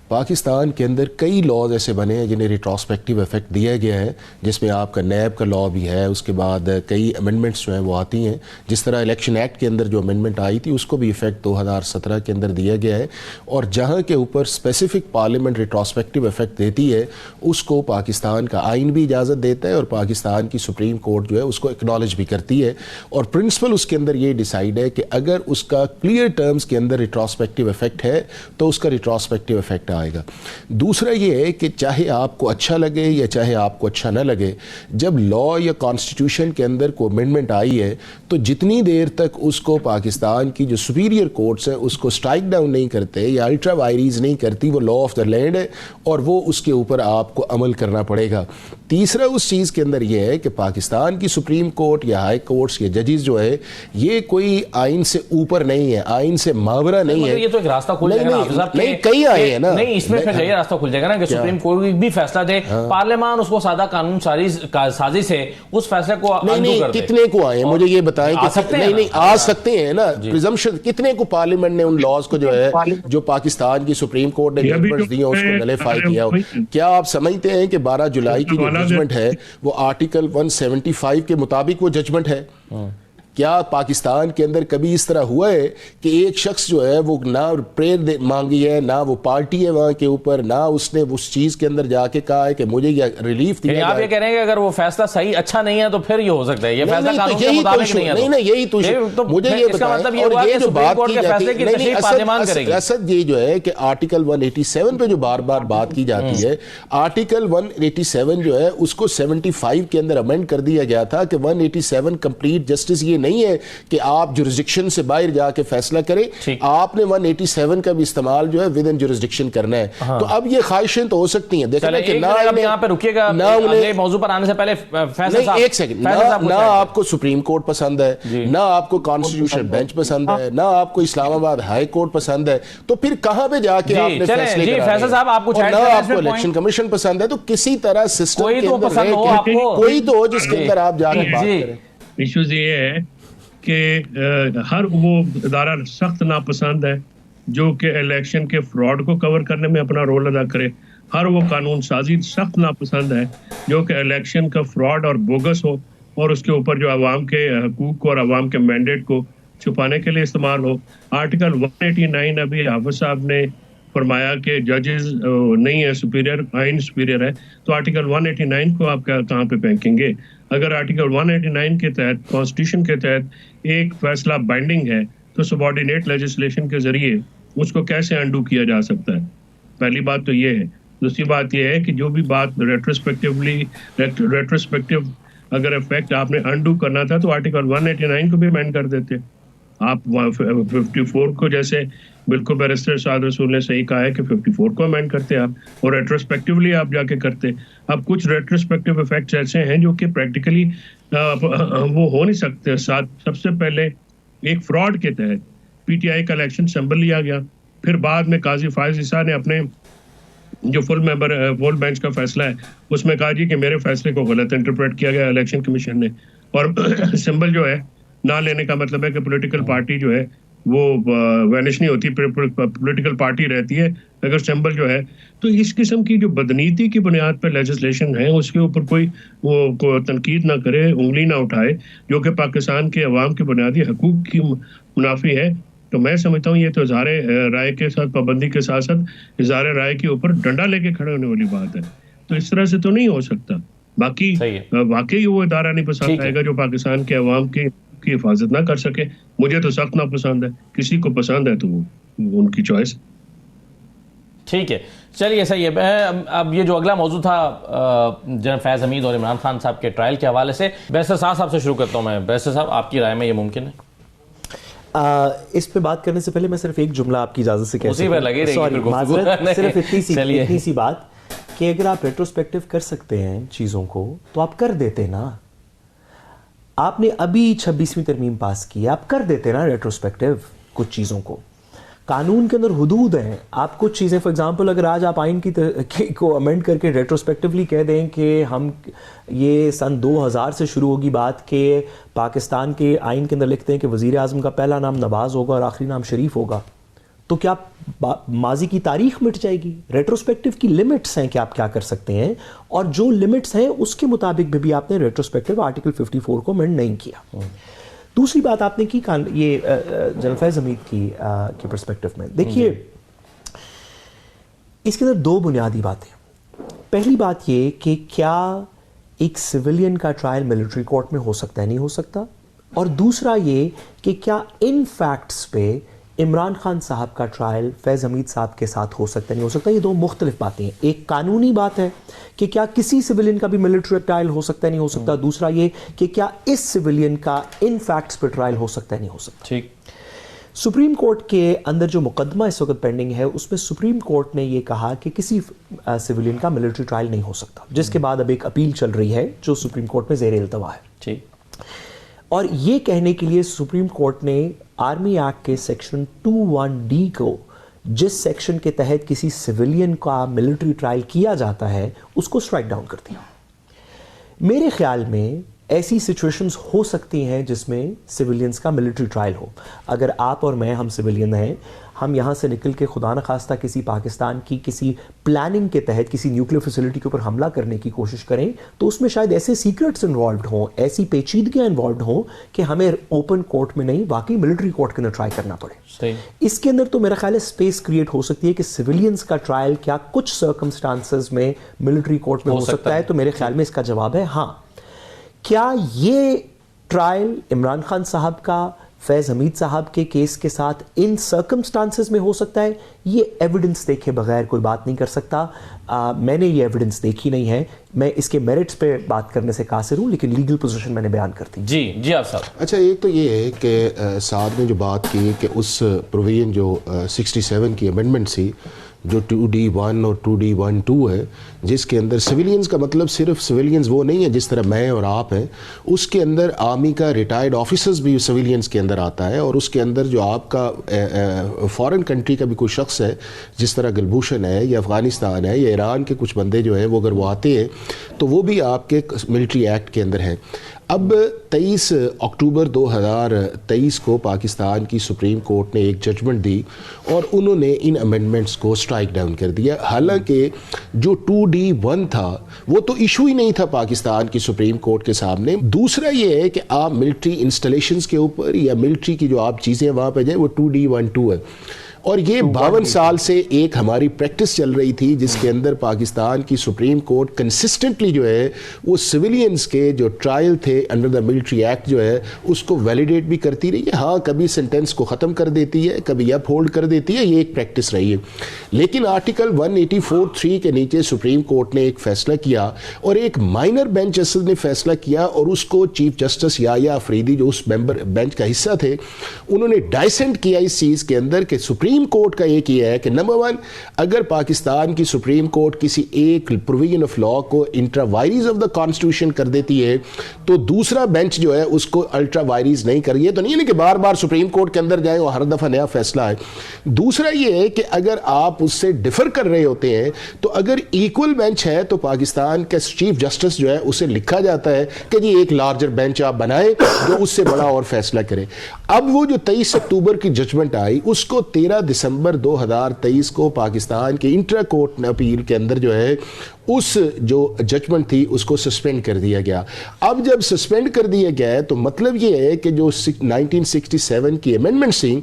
پاکستان کے اندر کئی لاز ایسے بنے ہیں جنہیں ریٹروسپیکٹیو افیکٹ دیا گیا ہے، جس میں آپ کا نیب کا لا بھی ہے. اس کے بعد کئی امینڈمنٹس جو ہیں وہ آتی ہیں، جس طرح الیکشن ایکٹ کے اندر جو امینڈمنٹ آئی تھی اس کو بھی افیکٹ 2017 کے اندر دیا گیا ہے. اور جہاں کے اوپر اسپیسیفک پارلیمنٹ ریٹروسپیکٹیو افیکٹ دیتی ہے اس کو پاکستان کا آئین بھی اجازت دیتا ہے اور پاکستان کی سپریم کورٹ جو ہے اس کو اکنالج بھی کرتی ہے, اور پرنسپل اس کے اندر یہ ڈیسائیڈ ہے کہ اگر اس کا کلیئر ٹرمز کے اندر ریٹراسپیکٹیو افیکٹ ہے تو اس کا ریٹراسپیکٹیو افیکٹ آئے گا. دوسرا یہ ہے کہ چاہے آپ کو اچھا لگے یا چاہے آپ کو اچھا نہ لگے, جب لا یا کانسٹیٹیوشن کے اندر کوئی امینڈمنٹ آئی ہے تو جتنی دیر تک اس کو پاکستان کی جو سپیریئر کورٹس ہیں اس کو اسٹرائک ڈاؤن نہیں کرتے یا الٹرا وائریز نہیں کرتی, وہ لا آف دا لینڈ ہے اور وہ اس کے اوپر آپ کو عمل کرنا پڑے گا. تیسرا اس چیز کے اندر یہ ہے کہ پاکستان کی سپریم کورٹ یا ہائی کورٹس کے ججز جو ہے یہ کوئی آئین سے اوپر نہیں ہے, آئین سے ماورا نہیں ہے. یہ تو ایک راستہ کھل جائے گا, نہیں کئی آئے ہیں نا, نہیں اس میں پھر یہ راستہ کھل جائے گا نا کہ سپریم کورٹ بھی فیصلہ دے, پارلیمان اس کو سادہ قانون سازی سے اس فیصلے کو انڈو کر دے. کتنے کو آئے مجھے یہ بتائیں کہ نہیں آ سکتے ہیں نا, پریزمپشن کتنے کو پارلیمنٹ نے ان لاز کو جو ہے جو پاکستان کی سپریم کورٹ نے ججمنٹس دی ہیں اس کو نلیفائی کیا. کیا آپ سمجھتے ہیں کہ 12 جولائی کی جو ججمنٹ ہے وہ آرٹیکل 175 کے مطابق وہ ججمنٹ ہے؟ کیا پاکستان کے اندر کبھی اس طرح ہوا ہے کہ ایک شخص جو ہے وہ نہ پریئر مانگی ہے, نہ وہ پارٹی ہے وہاں کے اوپر, نہ اس نے اس چیز کے اندر جا کے کہا ہے کہ مجھے یہ ریلیف دیا جائے؟ آپ یہ کہہ رہے ہیں کہ اگر وہ فیصلہ صحیح اچھا نہیں ہے تو پھر یہ ہو سکتا ہے یہ فیصلہ قانون کے مطابق نہیں ہے. نہیں یہی تو مجھے یہ بتائیں, اور یہ جو بات کی جاتی ہے اسد یہ جو ہے کہ آرٹیکل 187 پہ جو بار بار بات کی جاتی ہے, آرٹیکل 187 جو ہے اس کو 75 کے اندر امینڈ کر دیا گیا تھا کہ 187 کمپلیٹ جسٹس یہ نہیں ہے کہ آپ جورسڈکشن سے باہر جا کے فیصلہ کریں, آپ نے 187 کا بھی استعمال جو ہے ود ان جورسڈکشن کرنا ہے. تو اب یہ خواہشیں تو ہو سکتی ہیں, دیکھیں کہ نہ یہاں پہ رکیے گا اگلے موضوع پر آنے سے پہلے ایک سیکنڈ, نہ آپ کو سپریم کورٹ پسند ہے, نہ آپ کو کانسٹیٹیوشن بینچ پسند ہے, نہ آپ کو اسلام آباد ہائی کورٹ پسند ہے, تو پھر کہاں پہ جا کے آپ نے فیصلے کرنے؟ نہ آپ کو الیکشن کمیشن پسند ہے, تو کسی طرح سسٹم کے اندر کوئی تو ہو جس کے اندر آپ جا کے بات کریں. ایشوز یہ ہے کہ ہر وہ ادارہ سخت ناپسند ہے جو کہ الیکشن کے فراڈ کو کور کرنے میں اپنا رول ادا کرے, ہر وہ قانون سازی سخت ناپسند ہے جو کہ الیکشن کا فراڈ اور بوگس ہو اور اس کے اوپر جو عوام کے حقوق کو اور عوام کے مینڈیٹ کو چھپانے کے لیے استعمال ہو. آرٹیکل 189 ابھی حافظ صاحب نے فرمایا کہ ججز نہیں ہے سپیریئر, آئین سپیریئر ہے, تو آرٹیکل 189 کو آپ کہاں پہ پھینکیں گے؟ اگر آرٹیکل 189 کے تحت کانسٹیٹیوشن کے تحت ایک فیصلہ بائنڈنگ ہے تو سبارڈینیٹ لیجسلیشن کے ذریعے اس کو کیسے انڈو کیا جا سکتا ہے؟ پہلی بات تو یہ ہے. دوسری بات یہ ہے کہ جو بھی بات ریٹروسپیکٹیو اگر افیکٹ آپ نے انڈو کرنا تھا تو آرٹیکل 189 کو بھی امینڈ کر دیتے. آپ 54 کو جیسے بالکل بیرسٹر سعد رسول نے صحیح کہا ہے کہ 54 کو امینڈ کرتے آپ, اور ریٹروسپیکٹیولی آپ جا کے کرتے. اب کچھ ریٹروسپیکٹیو افیکٹس ایسے ہیں جو کہ پریکٹیکلی وہ ہو نہیں سکتے. سب سے پہلے ایک فراڈ کے تحت پی ٹی آئی کا الیکشن سمبل لیا گیا, پھر بعد میں قاضی فائز عیسیٰ نے اپنے جو فل بینچ کا فیصلہ ہے اس میں کہا جی کہ میرے فیصلے کو غلط انٹرپریٹ کیا گیا الیکشن کمیشن نے, اور سمبل جو ہے نہ لینے کا مطلب ہے کہ پولیٹیکل پارٹی جو ہے وہ وینش نہیں ہوتی, پولیٹیکل پارٹی رہتی ہے اگر سمبل جو ہے. تو اس قسم کی جو بدنیتی کی بنیاد پہ لیجسلیشن ہے اس کے اوپر کوئی وہ تنقید نہ کرے, انگلی نہ اٹھائے, جو کہ پاکستان کے عوام کے بنیادی حقوق کی منافی ہے. تو میں سمجھتا ہوں یہ تو اظہار رائے کے ساتھ پابندی کے ساتھ ساتھ اظہار رائے کے اوپر ڈنڈا لے کے کھڑے ہونے والی بات ہے. تو اس طرح سے تو نہیں ہو سکتا. باقی واقعی وہ ادارہ نہیں پسند آئے گا جو پاکستان کے عوام کی حفاظت نہ کر سکے. مجھے تو سخت ناپسند ہے, کسی کو پسند ہے تو وہ ان کی چوائس. ٹھیک ہے, چلیے صحیح ہے. اب یہ جو اگلا موضوع تھا جناب فیض حمید اور عمران خان صاحب کے ٹرائل کے حوالے سے, بیرسٹر صاحب سے شروع کرتا ہوں میں. بیرسٹر صاحب, آپ کی رائے میں یہ ممکن ہے؟ اس پہ بات کرنے سے پہلے میں صرف ایک جملہ آپ کی اجازت سے اسی پر لگے رہی, صرف اتنی سی بات کہ اگر آپ ریٹروسپیکٹیو کر سکتے ہیں چیزوں کو تو آپ کر دیتے نا. آپ نے ابھی 26ویں ترمیم پاس کی, آپ کر دیتے نا ریٹروسپیکٹیو کچھ چیزوں کو. قانون کے اندر حدود ہیں. آپ کچھ چیزیں فار ایگزامپل اگر آج آپ آئین کو امینڈ کر کے ریٹروسپیکٹیولی کہہ دیں کہ ہم یہ سن 2000 سے شروع ہوگی بات کہ پاکستان کے آئین کے اندر لکھتے ہیں کہ وزیر اعظم کا پہلا نام نواز ہوگا اور آخری نام شریف ہوگا, تو کیا ماضی کی تاریخ مٹ جائے گی؟ ریٹروسپیکٹیو کی لمٹس ہیں کہ آپ کیا کر سکتے ہیں, اور جو لمٹس ہیں اس کے مطابق بھی آپ نے ریٹروسپیکٹیو آرٹیکل 54 کو امینڈ نہیں کیا. دوسری بات آپ نے کی یہ جنرل فیض حمید کی پرسپیکٹیو میں دیکھیے, اس کے اندر دو بنیادی باتیں. پہلی بات یہ کہ کیا ایک سویلین کا ٹرائل ملٹری کورٹ میں ہو سکتا ہے, نہیں ہو سکتا, اور دوسرا یہ کہ کیا ان فیکٹس پہ عمران خان صاحب کا ٹرائل فیض حمید صاحب کے ساتھ ہو سکتا ہے, نہیں ہو سکتا. یہ دو مختلف باتیں ہیں. ایک قانونی بات ہے کہ کیا کسی سویلین کا بھی ملٹری ٹرائل ہو سکتا ہے, نہیں ہو سکتا. دوسرا یہ کہ کیا اس سویلین کا ان فیکٹس پہ ٹرائل ہو سکتا ہے, نہیں ہو سکتا. ٹھیک. سپریم کورٹ کے اندر جو مقدمہ اس وقت پینڈنگ ہے اس میں سپریم کورٹ نے یہ کہا کہ کسی سویلین کا ملٹری ٹرائل نہیں ہو سکتا, جس کے بعد اب ایک اپیل چل رہی ہے جو سپریم کورٹ میں زیر التوا ہے. ٹھیک. اور یہ کہنے کے لیے سپریم کورٹ نے آرمی ایکٹ کے سیکشن 21D کو, جس سیکشن کے تحت کسی سویلین کا ملٹری ٹرائل کیا جاتا ہے, اس کو اسٹرائک ڈاؤن کر دیا. میرے خیال میں ایسی سچویشنز ہو سکتی ہیں جس میں سویلینز کا ملٹری ٹرائل ہو. اگر آپ اور میں, ہم سویلین ہیں, ہم یہاں سے نکل کے خدا نخواستہ کسی پاکستان کی کسی پلاننگ کے تحت کسی نیوکلیر فیسلٹی کے اوپر حملہ کرنے کی کوشش کریں تو اس میں شاید ایسے سیکرٹس انوالوڈ ہوں, ایسی پیچیدگیاں انوالوڈ ہوں کہ ہمیں اوپن کورٹ میں نہیں واقعی ملٹری کورٹ کے اندر ٹرائی کرنا پڑے. اس کے اندر تو میرا خیال ہے اسپیس کریٹ ہو سکتی ہے کہ سویلینز کا ٹرائل کیا کچھ سرکمسٹانسز میں ملٹری کورٹ میں ہو سکتا ہے. تو میرے خیال میں اس کا جواب ہے ہاں. کیا یہ ٹرائل عمران خان صاحب کا فیض حمید صاحب کے کیس کے ساتھ ان سرکمسٹانسز میں ہو سکتا ہے؟ یہ ایویڈنس دیکھے بغیر کوئی بات نہیں کر سکتا. میں نے یہ ایویڈنس دیکھی نہیں ہے, میں اس کے میرٹس پہ بات کرنے سے قاصر ہوں, لیکن لیگل پوزیشن میں نے بیان کر دی. جی آپ صاحب. اچھا, ایک تو یہ ہے کہ سعد نے جو بات کی کہ اس پروویژن جو 67 کی امینڈمنٹ سی جو 2D1 اور 2D12 ہے, جس کے اندر سویلینز کا مطلب صرف سویلینز وہ نہیں ہے جس طرح میں اور آپ ہیں, اس کے اندر آرمی کا ریٹائرڈ آفیسرز بھی سویلینز کے اندر آتا ہے, اور اس کے اندر جو آپ کا فارن کنٹری کا بھی کوئی شخص ہے جس طرح گلبھوشن ہے یا افغانستان ہے یا ایران کے کچھ بندے جو ہیں وہ اگر وہ آتے ہیں تو وہ بھی آپ کے ملٹری ایکٹ کے اندر ہیں. اب 23 اکتوبر 2023 کو پاکستان کی سپریم کورٹ نے ایک ججمنٹ دی اور انہوں نے ان امینڈمنٹس کو اسٹرائک ڈاؤن کر دیا. حالانکہ جو 2D1 تھا وہ تو ایشو ہی نہیں تھا پاکستان کی سپریم کورٹ کے سامنے. دوسرا یہ ہے کہ آپ ملٹری انسٹالیشنز کے اوپر یا ملٹری کی جو آپ چیزیں وہاں پہ جائیں وہ 2D12 ہے, اور یہ 52 سال سے ایک ہماری پریکٹس چل رہی تھی جس کے اندر پاکستان کی سپریم کورٹ کنسسٹنٹلی جو ہے وہ سویلینز کے جو ٹرائل تھے انڈر دا ملٹری ایکٹ جو ہے اس کو ویلیڈیٹ بھی کرتی رہی ہے. ہاں, کبھی سینٹینس کو ختم کر دیتی ہے, کبھی اپ ہولڈ کر دیتی ہے, یہ ایک پریکٹس رہی ہے. لیکن آرٹیکل 184(3) کے نیچے سپریم کورٹ نے ایک فیصلہ کیا اور ایک مائنر بینچ اصل نے فیصلہ کیا, اور اس کو چیف جسٹس یحییٰ افریدی جو اس ممبر بینچ کا حصہ تھے انہوں نے ڈائسنٹ کیا اس چیز کے اندر کہ سپریم کورٹ کا ایک یہ ہے کہ نمبر 1, اگر پاکستان کی سپریم کورٹ کسی ایک پروویژن آف لا کو intra vires of the constitution کر دیتی ہے تو دوسرا بینچ جو ہے اس کو الٹرا وائریز نہیں کر. یہ تو نہیں ہے کہ بار بار سپریم کورٹ کے اندر جائیں اور ہر دفعہ نیا فیصلہ ہے. دوسرا یہ ہے کہ اگر آپ اس سے ڈیفر کر رہے ہوتے ہیں تو اگر ایکول بینچ ہے تو پاکستان کا چیف جسٹس جو ہے اسے لکھا جاتا ہے کہ جی ایک لارجر بینچ آپ بنائیں جو اس سے بڑا اور فیصلہ کرے. اب وہ جو 23 اکتوبر کی ججمنٹ آئی اس کو 13 دسمبر 2023 کو پاکستان کے انٹرا کورٹ اپیل کے اندر جو ہے اس جو ججمنٹ تھی اس کو سسپینڈ کر دیا گیا. اب جب سسپینڈ کر دیا گیا ہے تو مطلب یہ ہے کہ جو 1967 کی امینڈمنٹ تھی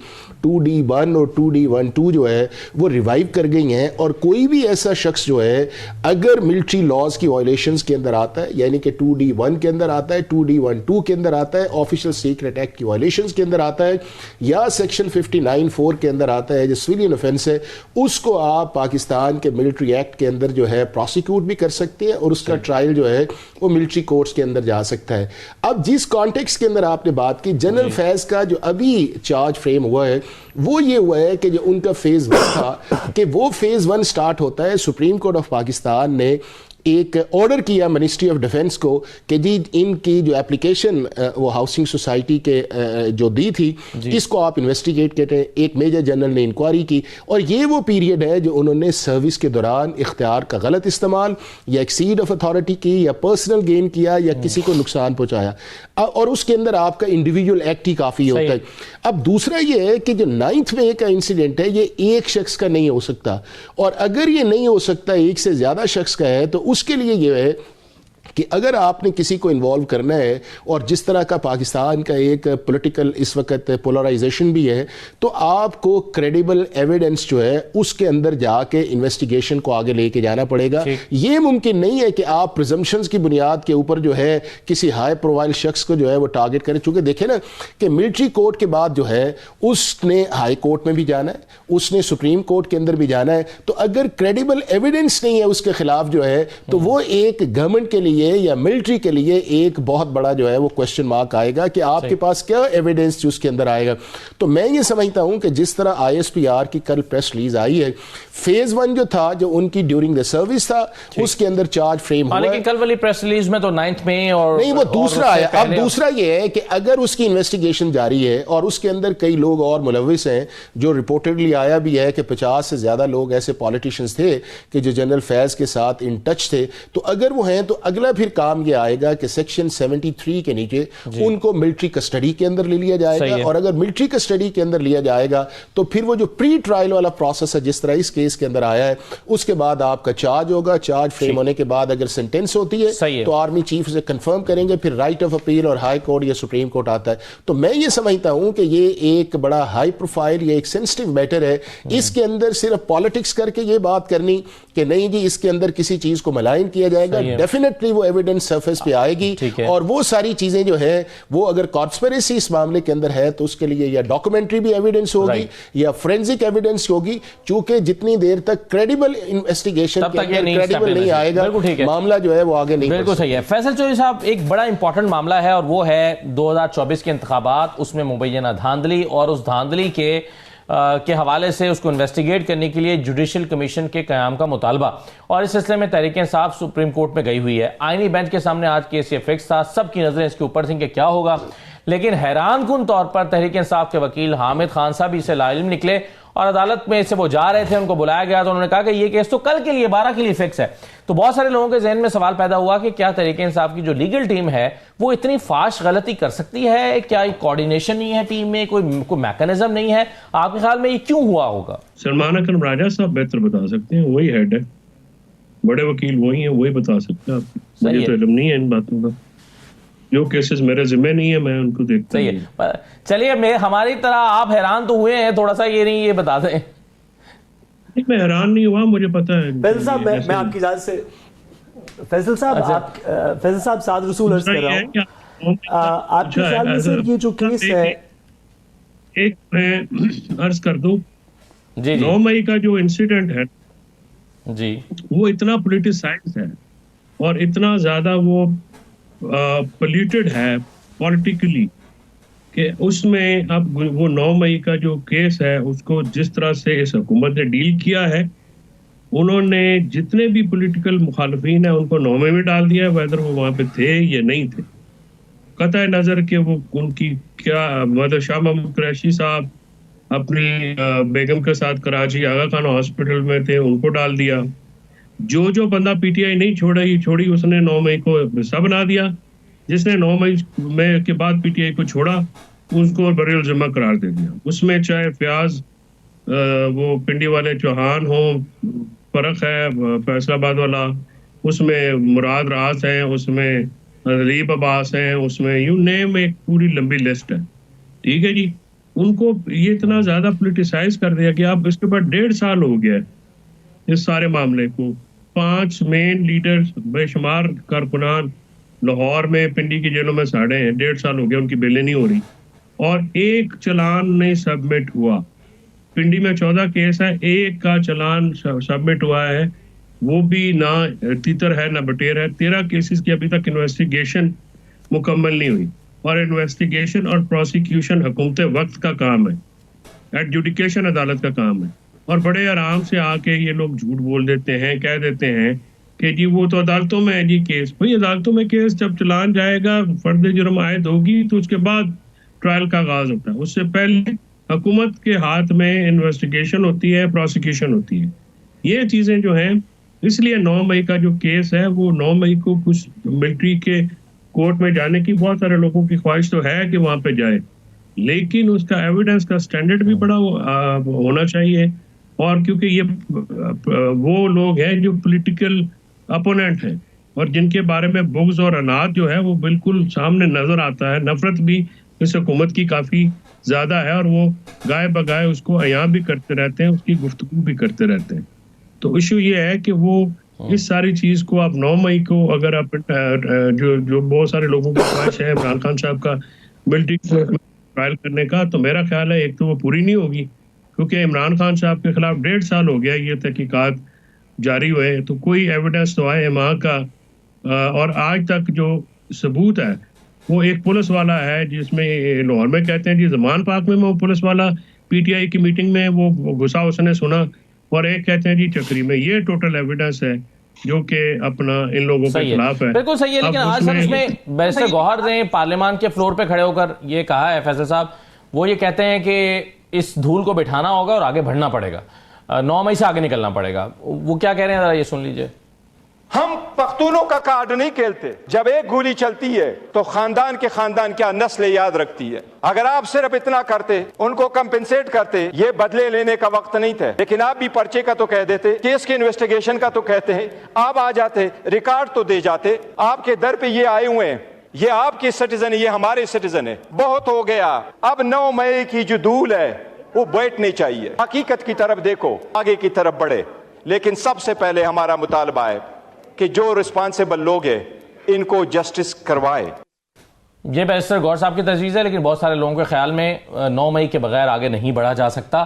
2D1 اور 2D12 جو ہے وہ ریوائیو کر گئی ہیں, اور کوئی بھی ایسا شخص جو ہے اگر ملٹری لاز کی وائلیشنز کے اندر آتا ہے, یعنی کہ 2D1 کے اندر آتا ہے, 2D12 کے اندر آتا ہے, آفیشیل سیکرٹ ایکٹ کی وائلیشنز کے اندر آتا ہے, یا سیکشن 59(4) کے اندر آتا ہے جو سویلین آفینس ہے, اس کو آپ پاکستان کے ملٹری ایکٹ کے اندر جو ہے پروسیکیوٹ بھی کر سکتے ہیں اور اس کا ٹرائل جو ہے وہ ملٹری کورٹس کے اندر جا سکتا ہے. اب جس کانٹیکس کے اندر آپ نے بات کی, جنرل فیض کا جو ابھی چارج فریم ہوا ہے وہ یہ ہوا ہے کہ جو ان کا فیز 1 تھا کہ وہ فیز 1 سٹارٹ ہوتا ہے. سپریم کورٹ آف پاکستان نے ایک آرڈر کیا منسٹری آف ڈیفنس کو کہ جی ان کی جو اپلیکیشن وہ ہاؤسنگ سوسائٹی کے جو دی تھی اس کو آپ انویسٹیگیٹ کریں. ایک میجر جنرل نے انکوائری کی, اور یہ وہ پیریڈ ہے جو انہوں نے سروس کے دوران اختیار کا غلط استعمال یا ایکسیڈ آف اتھارٹی کی یا پرسنل گین کیا یا کسی کو نقصان پہنچایا, اور اس کے اندر آپ کا انڈیویجول ایکٹ ہی کافی ہوتا ہے. اب دوسرا یہ ہے کہ جو 9th مئی کا انسیڈنٹ ہے یہ ایک شخص کا نہیں ہو سکتا, اور اگر یہ نہیں ہو سکتا ایک سے زیادہ شخص کا ہے تو اس کے لیے یہ ہے کہ اگر آپ نے کسی کو انوالو کرنا ہے اور جس طرح کا پاکستان کا ایک پولیٹیکل اس وقت پولرائزیشن بھی ہے تو آپ کو کریڈیبل ایویڈنس جو ہے اس کے اندر جا کے انویسٹیگیشن کو آگے لے کے جانا پڑے گا. یہ ممکن نہیں ہے کہ آپ پریزمپشنز کی بنیاد کے اوپر جو ہے کسی ہائی پروفائل شخص کو جو ہے وہ ٹارگٹ کریں. چونکہ دیکھیں نا کہ ملٹری کورٹ کے بعد جو ہے اس نے ہائی کورٹ میں بھی جانا ہے, اس نے سپریم کورٹ کے اندر بھی جانا ہے. تو اگر کریڈیبل ایویڈنس نہیں ہے اس کے خلاف جو ہے تو وہ ایک گورنمنٹ کے لیے یا ملٹری کے لیے ایک بہت بڑا جو ہے وہ کوسچن مارک آئے گا کہ آپ کے پاس کیا ایویڈنس اس کے اندر آئے گا. تو میں یہ سمجھتا ہوں کہ جس طرح آئی ایس پی آر کی کل پریس ریلیز آئی ہے, فیز 1 جو تھا جو ان کی ڈیورنگ دا سروس تھا اس کے اندر چارج فریم ہوا. لیکن کل والی پریس ریلیز میں تو 9 میں اور نہیں, وہ دوسرا آیا. اب دوسرا یہ ہے کہ اگر اس کی انویسٹیگیشن جاری ہے اور اس کے اندر کئی لوگ اور ملوث ہیں, جو رپورٹڈلی آیا بھی ہے کہ 50 سے زیادہ لوگ ایسے پالیٹیشنز تھے کہ جو جنرل فیض کے ساتھ ان ٹچ تھے, تو اگر وہ ہیں تو اگلا پھر کام یہ آئے گا کہ سیکشن 73 کے نیچے ان کو ملٹری کسٹڈی کے اندر لے لیا جائے گا. اور اگر ملٹری کسٹڈی کے اندر لیا جائے گا تو پھر وہ جو پری ٹرائل والا پروسیس ہے جس طرح اس کیس کے اندر آیا ہے, اس کے بعد آپ کا چارج ہوگا. چارج فریم ہونے کے بعد اگر سینٹینس ہوتی ہے تو آرمی چیف سے کنفرم کریں گے, پھر رائٹ آف اپیل اور ہائی کورٹ یا سپریم کورٹ آتا ہے. تو میں یہ سمجھتا ہوں کہ یہ ایک بڑا ہائی پروفائل, یہ ایک سینسٹیو میٹر ہے. اس کے اندر صرف پالیٹکس کر کے یہ بات کرنی کہ نہیں جی اس کے اندر کسی چیز کو ملائن کیا جائے گا, ڈیفینیٹلی وہ ایویڈنس سرفیس پہ آئے گی. اور وہ ساری چیزیں جو ہے وہ اگر کانسپریسی اس معاملے کے اندر ہے تو اس کے لیے یا ڈاکومنٹری بھی ایویڈنس ہوگی یا فورینزک ایویڈنس ہوگی. چونکہ جتنی دیر تک کریڈیبل انویسٹیگیشن کے اندر کریڈیبل نہیں آئے گا معاملہ جو ہے وہ آگے نہیں. بالکل صحیح ہے. فیصل چوہدری صاحب, ایک بڑا امپورٹنٹ معاملہ ہے اور وہ ہے 2024 کے انتخابات, اس میں مبینہ دھاندلی اور اس دھاندلی کے حوالے سے اس کو انویسٹیگیٹ کرنے کے لیے جوڈیشل کمیشن کے قیام کا مطالبہ. اور اس سلسلے میں تحریک انصاف سپریم کورٹ میں گئی ہوئی ہے. آئینی بینچ کے سامنے آج کیس یہ فکس تھا, سب کی نظریں اس کے اوپر تھیں کہ کیا ہوگا. لیکن حیران کن طور پر تحریک انصاف کے وکیل حامد خان صاحب اسے لاعلم نکلے اور عدالت میں سے وہ جا رہے تھے, ان کو بلایا گیا تو انہوں نے کہا کہ یہ کیس تو کل کے لیے 12 کے لیے فکس ہے. تو بہت سارے لوگوں کے ذہن میں سوال پیدا ہوا کہ کیا تحریک انصاف کی جو لیگل ٹیم ہے وہ اتنی فاسٹ غلطی کر سکتی ہے؟ کیا کوارڈینیشن نہیں ہے ٹیم میں, کوئی میکانزم نہیں ہے؟ آپ کے خیال میں یہ کیوں ہوا ہوگا؟ سلمان اکرم راجہ صاحب بہتر بتا سکتے ہیں, وہی ہیڈ ہے, بڑے وکیل وہی ہیں, وہی بتا سکتے ہیں. آپ کو مجھے تو علم نہیں ہے ان باتوں کا, جو کیسز میرے ذمہ نہیں ہے میں ان کو دیکھتا ہوں. چلیے ہماری طرح آپ حیران تو ہوئے ہیں تھوڑا سا, یہ نہیں یہ بتا دیں. میں حیران نہیں ہوا, مجھے پتا ہے. فیصل صاحب میں آپ کی اجازت سے, فیصل صاحب سعد رسول عرض کر رہا ہوں, آپ کے خیال میں سر یہ جو کیس ہے, ایک میں عرض کر دوں, 9 مئی کا جو انسیڈنٹ ہے جی وہ اتنا پولیٹیسائز ہے اور اتنا زیادہ وہ پولیوٹڈ ہے پولیٹیکلی کہ اس میں اب وہ 9 مئی کا جو کیس ہے اس کو جس طرح سے اس حکومت نے ڈیل کیا ہے, انہوں نے جتنے بھی پولیٹیکل مخالفین ہیں ان کو 9 مئی میں ڈال دیا, ویدر وہ وہاں پہ تھے یا نہیں تھے. قطع نظر کہ وہ ان کی کیا مدر شاہ محمود قریشی صاحب اپنی بیگم کے ساتھ کراچی آغا خان ہاسپٹل میں تھے, ان کو ڈال دیا. جو بندہ پی ٹی آئی نہیں چھوڑی اس نے 9 مئی کو حصہ بنا دیا. جس نے 9 مئی کے بعد پی ٹی آئی کو چھوڑا اس کو بری الذمہ قرار دے دیا. اس میں چاہے فیاض وہ پنڈی والے چوہان ہوں, فرق ہے فیصل آباد والا, اس میں مراد راز ہیں, اس میں غریب عباس ہیں, اس میں یوں نیم ایک پوری لمبی لسٹ ہے. ٹھیک ہے جی, ان کو یہ اتنا زیادہ پولیٹیسائز کر دیا کہ اب اس کے بعد 1.5 سال ہو گیا اس سارے معاملے کو. 5 مین لیڈر بے شمار کارکنان لاہور میں پنڈی کی جیلوں میں ساڑے ہیں, 1.5 سال ہو گیا, ان کی بیلیں نہیں ہو رہی, اور ایک چلان نہیں سبمٹ ہوا. پنڈی میں 14 کیس ہے, ایک کا چلان سبمٹ ہوا ہے, وہ بھی نہ تیتر ہے نہ بٹیر ہے. 13 کیسز کی ابھی تک انویسٹیگیشن مکمل نہیں ہوئی, اور انویسٹیگیشن اور پروسیکیوشن حکومت وقت کا کام ہے, ایڈجوڈیکیشن عدالت کا کام ہے. اور بڑے آرام سے آ کے یہ لوگ جھوٹ بول دیتے ہیں, کہہ دیتے ہیں کہ جی وہ تو عدالتوں میں ہے جی کیس. بھئی عدالتوں میں کیس جب چلان جائے گا, فرد جرم عائد ہوگی تو اس کے بعد ٹرائل کا آغاز ہوتا ہے. اس سے پہلے حکومت کے ہاتھ میں انویسٹیگیشن ہوتی ہے, پروسیکیوشن ہوتی ہے. یہ چیزیں جو ہیں, اس لیے 9 مئی کا جو کیس ہے وہ 9 مئی کو کچھ ملٹری کے کورٹ میں جانے کی بہت سارے لوگوں کی خواہش تو ہے کہ وہاں پہ جائے, لیکن اس کا ایویڈنس کا سٹینڈرڈ بھی بڑا ہونا چاہیے. اور کیونکہ یہ وہ لوگ ہیں جو پولیٹیکل اپوننٹ ہیں, اور جن کے بارے میں بغض اور اناد جو ہے وہ بالکل سامنے نظر آتا ہے. نفرت بھی اس حکومت کی کافی زیادہ ہے اور وہ گائے بگائے اس کو عیاں بھی کرتے رہتے ہیں, اس کی گفتگو بھی کرتے رہتے ہیں. تو ایشو یہ ہے کہ وہ اس ساری چیز کو آپ 9 مئی کو اگر آپ جو بہت سارے لوگوں کی خواہش ہے عمران خان صاحب کا ملٹری ٹرائل کرنے کا, تو میرا خیال ہے ایک تو وہ پوری نہیں ہوگی کیونکہ عمران خان صاحب کے خلاف 1.5 سال ہو گیا یہ تحقیقات جاری ہوئے, تو کوئی ایویڈنس تو آئے وہاں کا. اور آج تک جو ثبوت ہے وہ ایک پولیس والا ہے جس میں لاہور میں کہتے ہیں جی زمان پاک میں وہ پولیس والا پی ٹی آئی کی میٹنگ میں وہ گھسا اس نے سنا, اور ایک کہتے ہیں جی چکری میں. یہ ٹوٹل ایویڈنس ہے جو کہ اپنا ان لوگوں کے خلاف ہے. بالکل صحیح ہے, لیکن آج سر اس میں بیرسٹر گوہر نے پارلیمان کے فلور پہ کھڑے ہو کر یہ کہا ہے, فیصل صاحب وہ یہ کہتے ہیں کہ اس دھول کو بٹھانا ہوگا اور آگے بڑھنا پڑے گا, 9 مئی سے آگے نکلنا پڑے گا. وہ کیا کہہ رہے ہیں ذرا یہ سن لیجئے. ہم پختونوں کا کارڈ نہیں کھیلتے. جب ایک گولی چلتی ہے تو خاندان کے خاندان کیا نسل یاد رکھتی ہے. اگر آپ صرف اتنا کرتے, ان کو کمپنسیٹ کرتے, یہ بدلے لینے کا وقت نہیں تھا. لیکن آپ بھی پرچے کا تو کہہ دیتے, کیس کے انویسٹیگیشن کا تو کہتے ہیں, آپ آ جاتے, ریکارڈ تو دے جاتے. آپ کے در پہ یہ آئے ہوئے ہیں, یہ آپ کے سٹیزن ہے, یہ ہمارے سٹیزن ہے. بہت ہو گیا. اب 9 مئی کی جو دھول ہے وہ بیٹھنی چاہیے. حقیقت کی طرف دیکھو, آگے کی طرف بڑھے. لیکن سب سے پہلے ہمارا مطالبہ ہے کہ جو رسپانسیبل لوگ ہیں ان کو جسٹس کروائے. یہ بیرسٹر گوہر صاحب کی تجویز ہے, لیکن بہت سارے لوگوں کے خیال میں 9 مئی کے بغیر آگے نہیں بڑھا جا سکتا.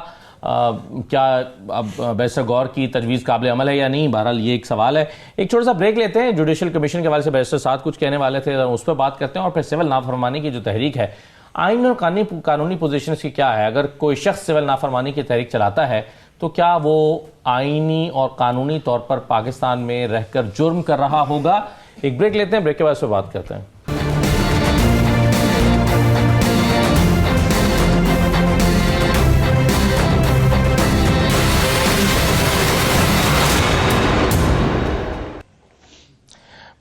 کیا اب بیرسٹر گوہر کی تجویز قابل عمل ہے یا نہیں؟ بہرحال یہ ایک سوال ہے. ایک چھوٹا سا بریک لیتے ہیں. جوڈیشل کمیشن کے حوالے سے بیرسٹر سعد کچھ کہنے والے تھے, اس پہ بات کرتے ہیں, اور پھر سول نافرمانی کی جو تحریک ہے, آئین اور قانونی پوزیشن کی کیا ہے. اگر کوئی شخص سول نافرمانی کی تحریک چلاتا ہے تو کیا وہ آئینی اور قانونی طور پر پاکستان میں رہ کر جرم کر رہا ہوگا؟ ایک بریک لیتے ہیں, بریک کے بعد اس پہ بات کرتے ہیں.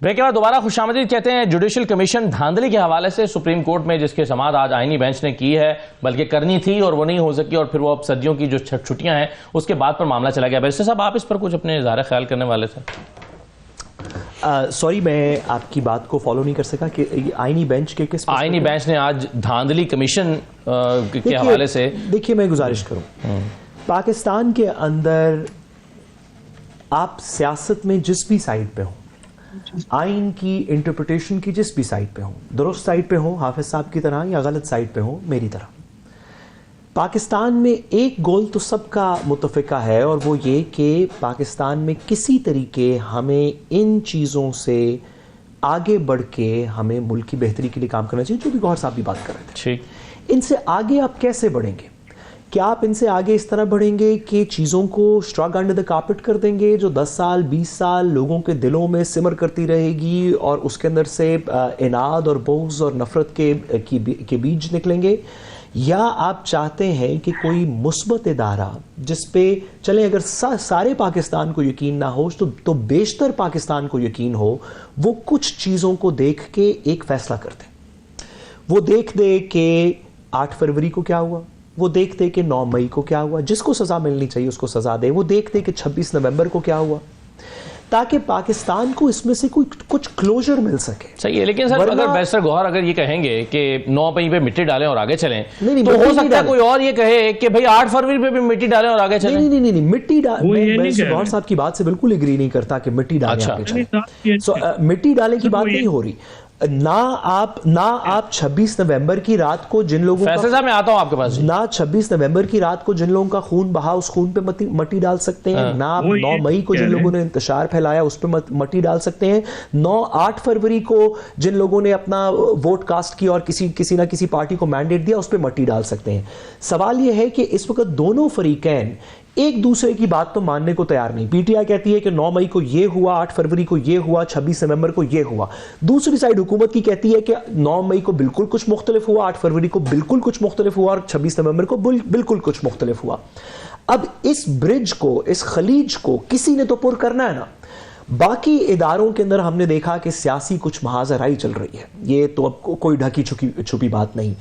بریک کے بعد دوبارہ خوش آمدید کہتے ہیں. جوڈیشل کمیشن دھاندلی کے حوالے سے سپریم کورٹ میں جس کی سماعت آج آئینی بینچ نے کی ہے, بلکہ کرنی تھی اور وہ نہیں ہو سکی, اور پھر وہ اب سردیوں کی جو چھٹیاں ہیں اس کے بعد پر معاملہ چلا گیا. بیرسٹر صاحب آپ اس پر کچھ اپنے اظہار خیال کرنے والے تھے. سوری میں آپ کی بات کو فالو نہیں کر سکا کہ آئینی بینچ کے کس آئینی بینچ نے آج دھاندلی کمیشن کے حوالے سے. دیکھیے میں گزارش کروں, پاکستان کے اندر آپ سیاست میں جس بھی سائڈ پہ ہوں, آئین کی انٹرپریٹیشن کی جس بھی سائٹ پہ ہوں, درست سائٹ پہ ہوں حافظ صاحب کی طرح یا غلط سائٹ پہ ہوں میری طرح, پاکستان میں ایک گول تو سب کا متفقہ ہے, اور وہ یہ کہ پاکستان میں کسی طریقے ہمیں ان چیزوں سے آگے بڑھ کے ہمیں ملک کی بہتری کے لیے کام کرنا چاہیے, جو بھی گوہر صاحب بھی بات کر رہے تھے. ان سے آگے آپ کیسے بڑھیں گے؟ کیا آپ ان سے آگے اس طرح بڑھیں گے کہ چیزوں کو شراگ انڈر دا کارپٹ کر دیں گے جو 10 سال 20 سال لوگوں کے دلوں میں سمر کرتی رہے گی, اور اس کے اندر سے اناد اور بغض اور نفرت کے بیج نکلیں گے؟ یا آپ چاہتے ہیں کہ کوئی مثبت ادارہ جس پہ چلیں اگر سارے پاکستان کو یقین نہ ہو تو بیشتر پاکستان کو یقین ہو, وہ کچھ چیزوں کو دیکھ کے ایک فیصلہ کر دیں. وہ دیکھ دے کہ 8 فروری کو کیا ہوا, وہ دیکھ دے کہ 9 مئی کو کیا ہوا, جس کو سزا ملنی چاہیے اس کو سزا دے. وہ دیکھ دے کہ 26 نومبر کو کیا ہوا, تاکہ پاکستان کو اس میں سے کچھ کلوجر مل سکے. صحیح ہے, لیکن سر اگر بیرسٹر گوہر اگر یہ کہیں گے کہ 9 مئی پہ مٹی ڈالیں اور آگے چلیں, تو ہو سکتا ہے کوئی اور یہ کہے کہ بھئی 8 فروری پہ بھی مٹی ڈالیں اور آگے چلیں. نہیں, مٹی بیرسٹر گوہر صاحب کی بات سے بالکل ایگری نہیں کرتا کہ مٹی ڈالیں آگے چلیں. مٹی ڈالیں کی بات نہیں ہو رہی. نہ آپ 26 نومبر کی رات کو جن لوگوں فیصل صاحب میں آتا ہوں آپ کے پاس, نہ 26 نومبر کی رات کو جن لوگوں کا خون بہا اس خون پہ مٹی ڈال سکتے ہیں, نہ آپ 9 مئی کو جن لوگوں نے انتشار پھیلایا اس پہ مٹی ڈال سکتے ہیں, 8 فروری کو جن لوگوں نے اپنا ووٹ کاسٹ کیا اور کسی نہ کسی پارٹی کو مینڈیٹ دیا اس پہ مٹی ڈال سکتے ہیں. سوال یہ ہے کہ اس وقت دونوں فریقین ایک دوسرے کی بات تو ماننے کو تیار نہیں. پی ٹی آئی کہتی ہے کہ 9 مئی کو یہ ہوا, 8 فروری کو یہ ہوا, 26 نومبر کو یہ ہوا. دوسری سائیڈ حکومت کی کہتی ہے کہ 9 مئی کو بالکل کچھ مختلف ہوا, 8 فروری کو بالکل کچھ مختلف ہوا, اور 26 نومبر کو بالکل کچھ مختلف ہوا. اب اس برج کو, اس خلیج کو کسی نے تو پر کرنا ہے نا. باقی اداروں کے اندر ہم نے دیکھا کہ سیاسی کچھ محاذ رائی چل رہی ہے, یہ تو اب کوئی ڈھکی چھپی بات نہیں.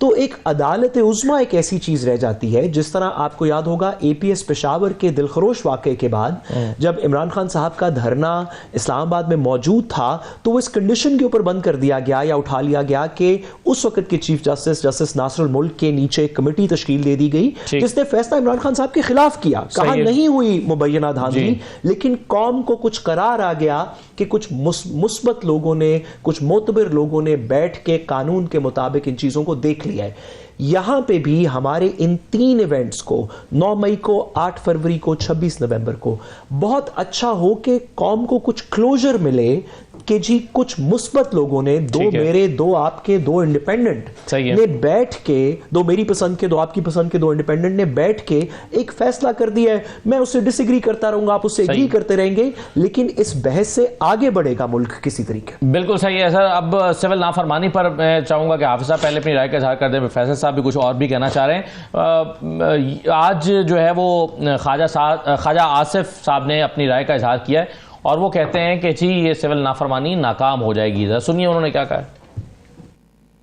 تو ایک عدالت عظمیٰ ایک ایسی چیز رہ جاتی ہے. جس طرح آپ کو یاد ہوگا APS پشاور کے دلخروش واقعے کے بعد جب عمران خان صاحب کا دھرنا اسلام آباد میں موجود تھا تو وہ اس کنڈیشن کے اوپر بند کر دیا گیا یا اٹھا لیا گیا کہ اس وقت کے چیف جسٹس ناصر الملک کے نیچے ایک کمیٹی تشکیل دے دی گئی جس نے فیصلہ عمران خان صاحب کے خلاف کیا. کہا نہیں ہوئی مبینہ دھاندلی, لیکن قوم کو کچھ قرار آ گیا کہ کچھ مثبت لوگوں نے, کچھ معتبر لوگوں نے بیٹھ کے قانون کے مطابق ان چیزوں کو دیکھ لیا ہے. یہاں پہ بھی ہمارے ان 3 ایونٹس کو 9 مئی کو, 8 فروری کو, 26 نومبر کو بہت اچھا ہو کہ قوم کو کچھ کلوجر ملے کہ جی کچھ مثبت لوگوں نے, 2 میرے 2 آپ کے 2 انڈیپینڈنٹ نے بیٹھ کے, 2 میری پسند کے 2 آپ کی پسند کے 2 انڈیپینڈنٹ نے بیٹھ کے ایک فیصلہ کر دیا ہے. میں اس سے ڈس ایگری کرتا رہوں گا, آپ اس سے ایگری کرتے رہیں گے, لیکن اس بحث سے آگے بڑھے گا ملک کسی طریقے. بالکل صحیح ہے سر. اب سول نافرمانی پر میں چاہوں گا کہ حافظ صاحب پہلے اپنی رائے کا اظہار کر دیں, فیصل صاحب بھی کچھ اور بھی کہنا چاہ رہے ہیں. آج جو ہے وہ خواجہ آصف صاحب نے اپنی رائے کا اظہار کیا ہے اور وہ کہتے ہیں کہ جی یہ سول نافرمانی ناکام ہو جائے گی. ذرا سنیے انہوں نے کیا کہا.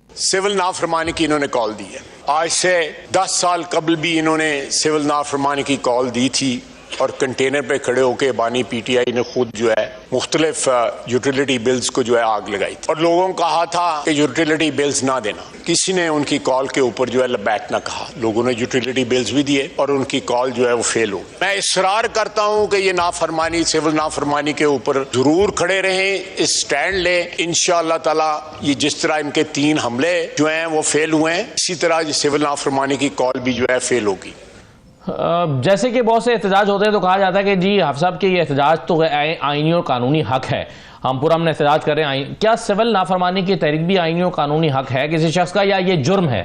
سول نافرمانی کی انہوں نے کال دی ہے. آج سے 10 سال قبل بھی انہوں نے سول نافرمانی کی کال دی تھی اور کنٹینر پہ کھڑے ہو کے بانی PTI نے خود جو ہے مختلف یوٹیلیٹی بلز کو جو ہے آگ لگائی اور لوگوں کو کہا تھا کہ یوٹیلیٹی بلز نہ دینا. کسی نے ان کی کال کے اوپر جو ہے لبیک نہ کہا. لوگوں نے یوٹیلیٹی بلز بھی دیے اور ان کی کال جو ہے وہ فیل ہو گئی. میں اصرار کرتا ہوں کہ یہ نافرمانی, سول نافرمانی کے اوپر ضرور کھڑے رہیں, اس سٹینڈ لیں. انشاءاللہ تعالی یہ جس طرح ان کے 3 حملے جو ہیں وہ فیل ہوئے ہیں, اسی طرح یہ سول نافرمانی کی کال بھی جو ہے فیل ہوگی. جیسے کہ بہت سے احتجاج ہوتے ہیں تو کہا جاتا ہے کہ جی حافظ صاحب کے یہ احتجاج تو آئینی اور قانونی حق ہے, ہم پرامن احتجاج کر رہے ہیں. کیا سول نافرمانی کی تحریک بھی آئینی اور قانونی حق ہے کسی شخص کا, یا یہ جرم ہے؟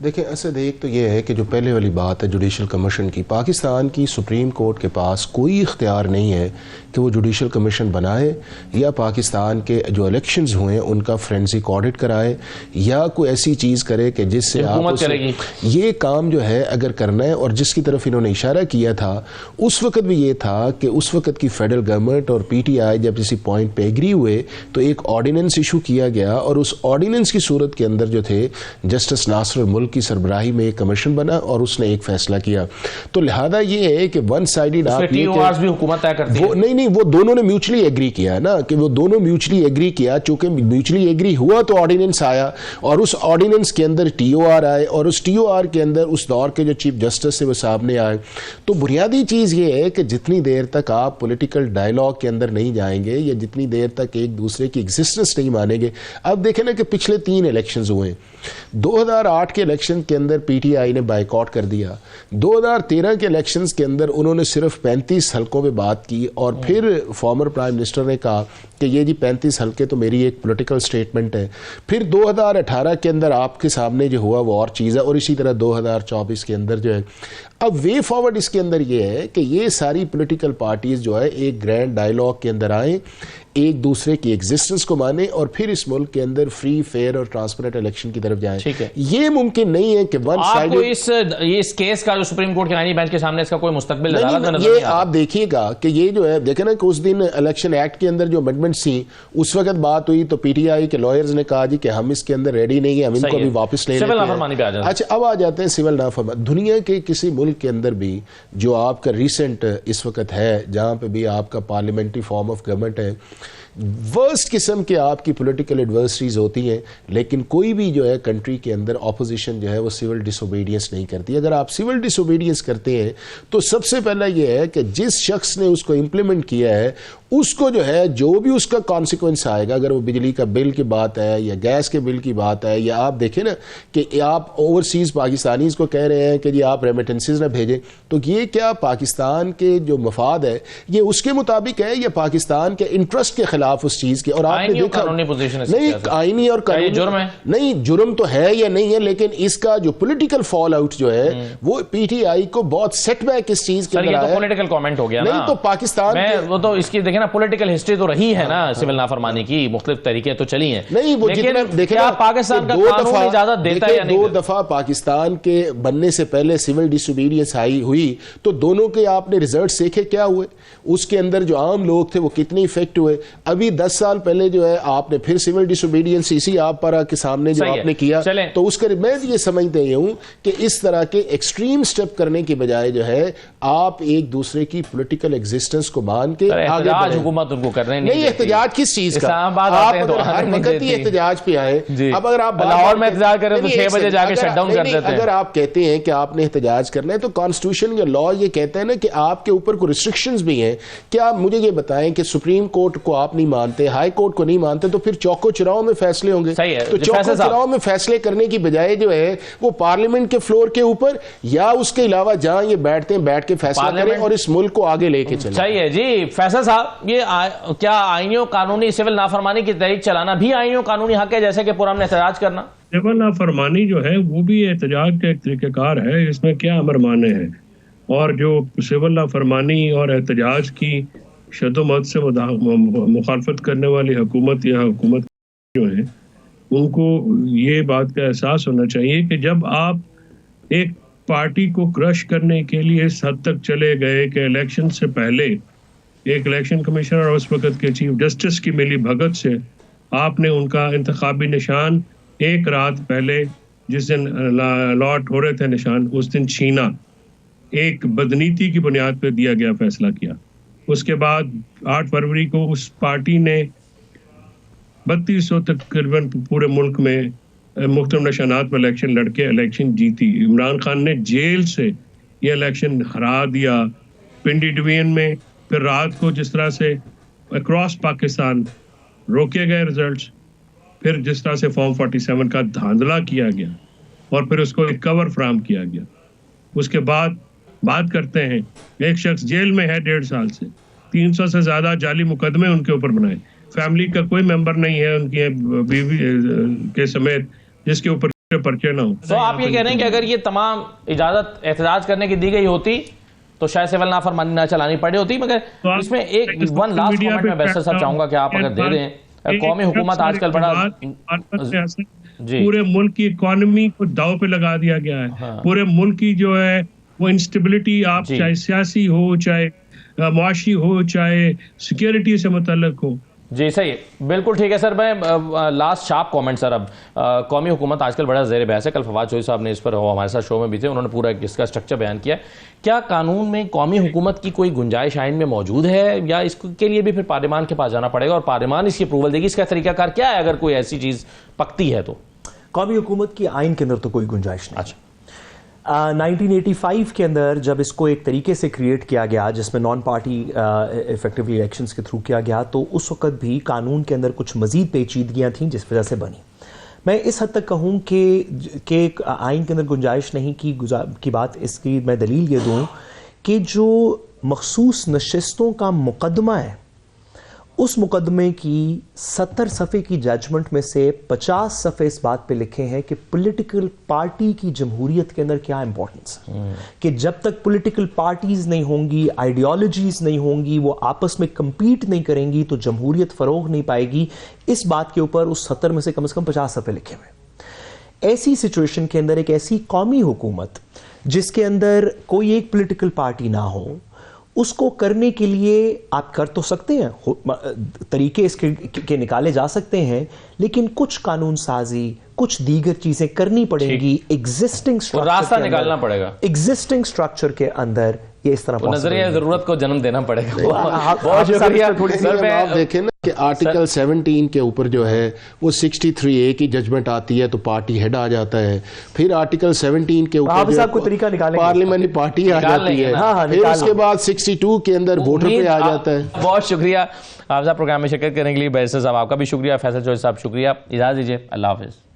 دیکھیں اسد ایک تو یہ ہے کہ جو پہلے والی بات ہے جوڈیشل کمیشن کی, پاکستان کی سپریم کورٹ کے پاس کوئی اختیار نہیں ہے کہ وہ جوڈیشل کمیشن بنائے یا پاکستان کے جو الیکشنز ہوئے ہیں ان کا فرینسک آڈٹ کرائے یا کوئی ایسی چیز کرے کہ جس سے حکومت کرے گی. یہ کام جو ہے اگر کرنا ہے, اور جس کی طرف انہوں نے اشارہ کیا تھا اس وقت بھی یہ تھا کہ اس وقت کی فیڈرل گورنمنٹ اور PTI جب کسی پوائنٹ پہ ایگری ہوئے تو ایک آرڈیننس ایشو کیا گیا اور اس آرڈیننس کی صورت کے اندر جو تھے جسٹس ناصر الملک کی سربراہی میں ایک کمیشن بنا اور اس نے ایک فیصلہ کیا. تو لہذا یہ ہے کہ ون سائیڈڈ آپ بھی حکومت طے کرتی ہے. نہیں, وہ دونوں نے میوچلی ایگری کیا نا, کہ وہ دونوں میوچلی ایگری کیا. چونکہ میوچلی ایگری ہوا تو آرڈیننس آیا اور اس آرڈیننس کے اندر TOR آئے اور اس TOR کے اندر اس دور کے جو چیف جسٹس سے وہ سامنے آئے. تو بنیادی چیز یہ ہے کہ جتنی دیر تک آپ پولیٹیکل ڈائلاگ کے اندر نہیں جائیں گے یا جتنی دیر تک ایک دوسرے کی ایگزسٹنس نہیں مانیں گے. اب دیکھیں نا کہ پچھلے 3 الیکشنز ہوئے. 2008 کے الیکشن کے اندر PTI نے بائیکاٹ کر دیا. 2013 کے الیکشنز کے اندر انہوں نے صرف 35 حلقوں پہ بات کی اور پھر فارمر پرائم منسٹر نے کہا کہ یہ جی 35 حلقے تو میری ایک پولیٹیکل سٹیٹمنٹ ہے. پھر 2018 کے اندر آپ کے سامنے جو ہوا وہ اور چیز ہے, اور اسی طرح 2024 کے اندر جو ہے. اب وے فارورڈ اس کے اندر یہ ہے کہ یہ ساری پولیٹیکل پارٹیز جو ہے ایک گرینڈ ڈائلاگ کے اندر آئیں, ایک دوسرے کی ایگزسٹنس کو مانیں اور پھر اس ملک کے اندر فری فیئر اور ٹرانسپیرنٹ الیکشن کی طرف جائیں. یہ ممکن نہیں ہے کہ ون سائیڈ اس کیس کا جو سپریم کورٹ کے آئینی بینچ کے سامنے اس کا کوئی مستقبل یہ آپ دیکھیے گا کہ یہ جو ہے دیکھیں نا کہ اس دن الیکشن ایکٹ کے اندر جو امینڈمنٹس تھیں اس وقت بات ہوئی تو PTI کے لائرز نے کہا جی کہ ہم اس کے اندر ریڈی نہیں ہیں, ہم ان کو بھی واپس لے لیتے ہیں. اچھا اب آ جاتے ہیں سول نافرمانی. دنیا کے کسی ملک کے اندر بھی جو آپ کا ریسنٹ اس وقت ہے جہاں پہ بھی آپ کا پارلیمنٹری فارم آف گورنمنٹ ہے, ورسٹ قسم کے آپ کی پولیٹیکل ایڈورسریز ہوتی ہیں, لیکن کوئی بھی جو ہے کنٹری کے اندر اپوزیشن جو ہے وہ سول ڈس اوبیڈینس نہیں کرتی. اگر آپ سول ڈس اوبیڈینس کرتے ہیں تو سب سے پہلا یہ ہے کہ جس شخص نے اس کو امپلیمنٹ کیا ہے اس کو جو ہے جو بھی اس کا کانسیکوینس آئے گا, اگر وہ بجلی کا بل کی بات ہے یا گیس کے بل کی بات ہے, یا آپ دیکھیں نا کہ آپ اوورسیز پاکستانیز کو کہہ رہے ہیں کہ جی آپ ریمیٹنسز نہ بھیجیں, تو یہ کیا پاکستان کے جو مفاد ہے یہ اس کے مطابق ہے یا پاکستان کے انٹرسٹ کے خلاف اس چیز کے؟ اور آپ نے دیکھا نہیں آئینی اور قانونی نہیں, جرم تو ہے یا نہیں ہے, لیکن اس کا جو پولیٹیکل فال آؤٹ جو ہے وہ PTI کو بہت سیٹ بیک اس چیز کے اندر آیا. پولیٹیکل کامنٹ ہو گیا نہیں تو پاکستان وہ تو اس کی دیکھیں نا پولیٹیکل ہسٹری تو رہی ہے نا سول نافرمانی کی, مختلف طریقے تو چلی ہیں. نہیں وہ جتنا دیکھیں پاکستان کا قانون اجازت دیتا ہے یا نہیں. 2 دفعہ پاکستان کے بننے سے پہلے سول ڈس اوبیڈینس ہوئی تو دونوں کے آپ نے ریزلٹس دیکھے کیا ہوئے, اس کے اندر جو عام لوگ تھے وہ کتنے افیکٹ ہوئے. ابھی 10 سال پہلے جو ہے آپ نے پھر سول ڈسوبیڈینس اسی آپ پر کے سامنے جو آپ نے کیا, تو اس کا میں یہ سمجھتے ہوں کہ اس طرح کے ایکسٹریم سٹیپ کرنے کی بجائے جو ہے آپ ایک دوسرے کی پولیٹیکل ایگزسٹنس کو مان کے آگے بڑھیں. حکومت ان کو کرنے نہیں, احتجاج کس چیز کا, آپ اگر ہر وقت ہی احتجاج پہ آئے, اب اگر آپ لاہور میں احتجاج کریں تو 6 بجے جا کے شٹ ڈاؤن کر دیتے ہیں. اگر آپ کہتے ہیں کہ آپ نے احتجاج کرنا ہے تو کانسٹیٹیوشن یا لا یہ کہتا ہے نا کہ آپ کے اوپر کوئی ریسٹرکشنز بھی ہیں. کیا آپ مجھے یہ بتائیں کہ سپریم کورٹ کو آپ نہیں مانتے, ہائی کورٹ کو نہیں مانتے, تو پھر چوکو چراؤں میں فیصلے ہوں گے. تو چوکو چراؤں میں فیصلے کرنے کی بجائے جو ہے وہ پارلیمنٹ کے فلور کے اوپر یا اس کے علاوہ جہاں یہ بیٹھتے ہیں بیٹھ کے فیصلہ کریں اور اس ملک کو آگے لے کے چلیں. چاہیے جی فیصل صاحب, یہ کیا آئینی و قانونی سول نافرمانی کی تحریک چلانا بھی آئینی و قانونی حق ہے جیسے کہ پرامن احتجاج کرنا؟ سول نافرمانی جو ہے وہ بھی احتجاج کا ایک طریقہ کار ہے, اس میں کیا امر مانے ہیں. اور جو سول نافرمانی اور احتجاج کی شد و مد سے مخالفت کرنے والی حکومت یا حکومت جو ہے ان کو یہ بات کا احساس ہونا چاہیے کہ جب آپ ایک پارٹی کو کرش کرنے کے لیے اس حد تک چلے گئے کہ الیکشن سے پہلے ایک الیکشن کمیشنر اور اس وقت کے چیف جسٹس کی ملی بھگت سے آپ نے ان کا انتخابی نشان ایک رات پہلے جس دن لاٹ ہو رہے تھے نشان اس دن چھینا, ایک بدنیتی کی بنیاد پہ دیا گیا فیصلہ کیا. اس کے بعد 8 فروری کو اس پارٹی نے 3200 تقریباً پورے ملک میں مختلف نشانات پر الیکشن لڑ کے الیکشن جیتی. عمران خان نے جیل سے یہ الیکشن ہرا دیا. پنڈی ڈویژن میں پھر رات کو جس طرح سے اکراس پاکستان روکے گئے ریزلٹس, پھر جس طرح سے فارم 47 کا دھاندلا کیا گیا اور پھر اس کو ایک کور فراہم کیا گیا. اس کے بعد بات کرتے ہیں ایک شخص جیل میں ہے 1.5 سال سے, 300 سے زیادہ جعلی مقدمے ان کے اوپر بنائے, فیملی کا کوئی ممبر نہیں ہے ان کی بیوی کے سمیت جس کے اوپر پرچے نہ ہو. تو آپ یہ کہہ رہے ہیں کہ اگر یہ تمام اجازت احتجاج کرنے کی دی گئی ہوتی تو شاید سول نافرمانی نہ چلانی پڑی ہوتی. مگر اس میں ایک ون لاسٹ کمنٹ میں بیسر صاحب چاہوں گا کہ آپ اگر دے دیں. قومی حکومت آج کل بڑا پورے ملک کی اکانومی کو داؤ پہ لگا دیا گیا ہے. پورے ملک کی جو ہے وہ انسٹیبلٹی, آپ چاہے سیاسی ہو, چاہے معاشی ہو, چاہے سیکیورٹی سے متعلق ہو. جی صحیح ہے, بالکل ٹھیک ہے سر. میں لاسٹ شارپ کامنٹ سر. اب قومی حکومت آج کل بڑا زیر بحث ہے. کل فواد چوہدری صاحب نے اس پر ہمارے ساتھ شو میں بھی تھے, انہوں نے پورا اس کا اسٹرکچر بیان کیا. کیا قانون میں قومی حکومت کی کوئی گنجائش آئین میں موجود ہے یا اس کے لیے بھی پھر پارلیمان کے پاس جانا پڑے گا اور پارلیمان اس کی اپروول دے گی؟ اس کا طریقہ کار کیا ہے اگر کوئی ایسی چیز پکتی ہے تو؟ قومی حکومت کی آئین کے اندر تو کوئی گنجائش نہیں. 1985 کے اندر جب اس کو ایک طریقے سے کریٹ کیا گیا جس میں نان پارٹی ایفیکٹولی الیکشنز کے تھرو کیا گیا, تو اس وقت بھی قانون کے اندر کچھ مزید پیچیدگیاں تھیں جس وجہ سے بنی. میں اس حد تک کہوں کہ آئین کے اندر گنجائش نہیں کی بات اس کی میں دلیل یہ دوں کہ جو مخصوص نشستوں کا مقدمہ ہے اس مقدمے کی 70 صفحے کی ججمنٹ میں سے 50 صفحے اس بات پہ لکھے ہیں کہ پولیٹیکل پارٹی کی جمہوریت کے اندر کیا امپورٹنس ہے, کہ جب تک پولیٹیکل پارٹیز نہیں ہوں گی, آئیڈیالوجیز نہیں ہوں گی, وہ آپس میں کمپیٹ نہیں کریں گی تو جمہوریت فروغ نہیں پائے گی. اس بات کے اوپر اس 70 میں سے کم 50 صفحے لکھے ہوئے. ایسی سچویشن کے اندر ایک ایسی قومی حکومت جس کے اندر کوئی ایک پولیٹیکل پارٹی نہ ہو, اس کو کرنے کے لیے آپ کر تو سکتے ہیں, طریقے اس کے نکالے جا سکتے ہیں, لیکن کچھ قانون سازی, کچھ دیگر چیزیں کرنی پڑیں گی. ایگزسٹنگ راستہ نکالنا پڑے گا. ایگزسٹنگ سٹرکچر کے اندر یہ اس طرح نظریہ ضرورت کو جنم دینا پڑے گا. بہت شکریہ. آپ دیکھیں نا کہ آرٹیکل 17 کے اوپر جو ہے وہ 63A کی ججمنٹ آتی ہے تو پارٹی ہیڈ آ جاتا ہے. پھر آرٹیکل 17 کے اوپر پارلیمنٹری پارٹی آ جاتی ہے. پھر اس کے بعد 62 کے اندر ووٹر پہ آ جاتا ہے. بہت شکریہ آپ صاحب پروگرام میں شرکت کرنے کے لیے. بیرسٹر صاحب آپ کا بھی شکریہ. فیصل چوہدری صاحب شکریہ. اجازت دیجیے, اللہ حافظ.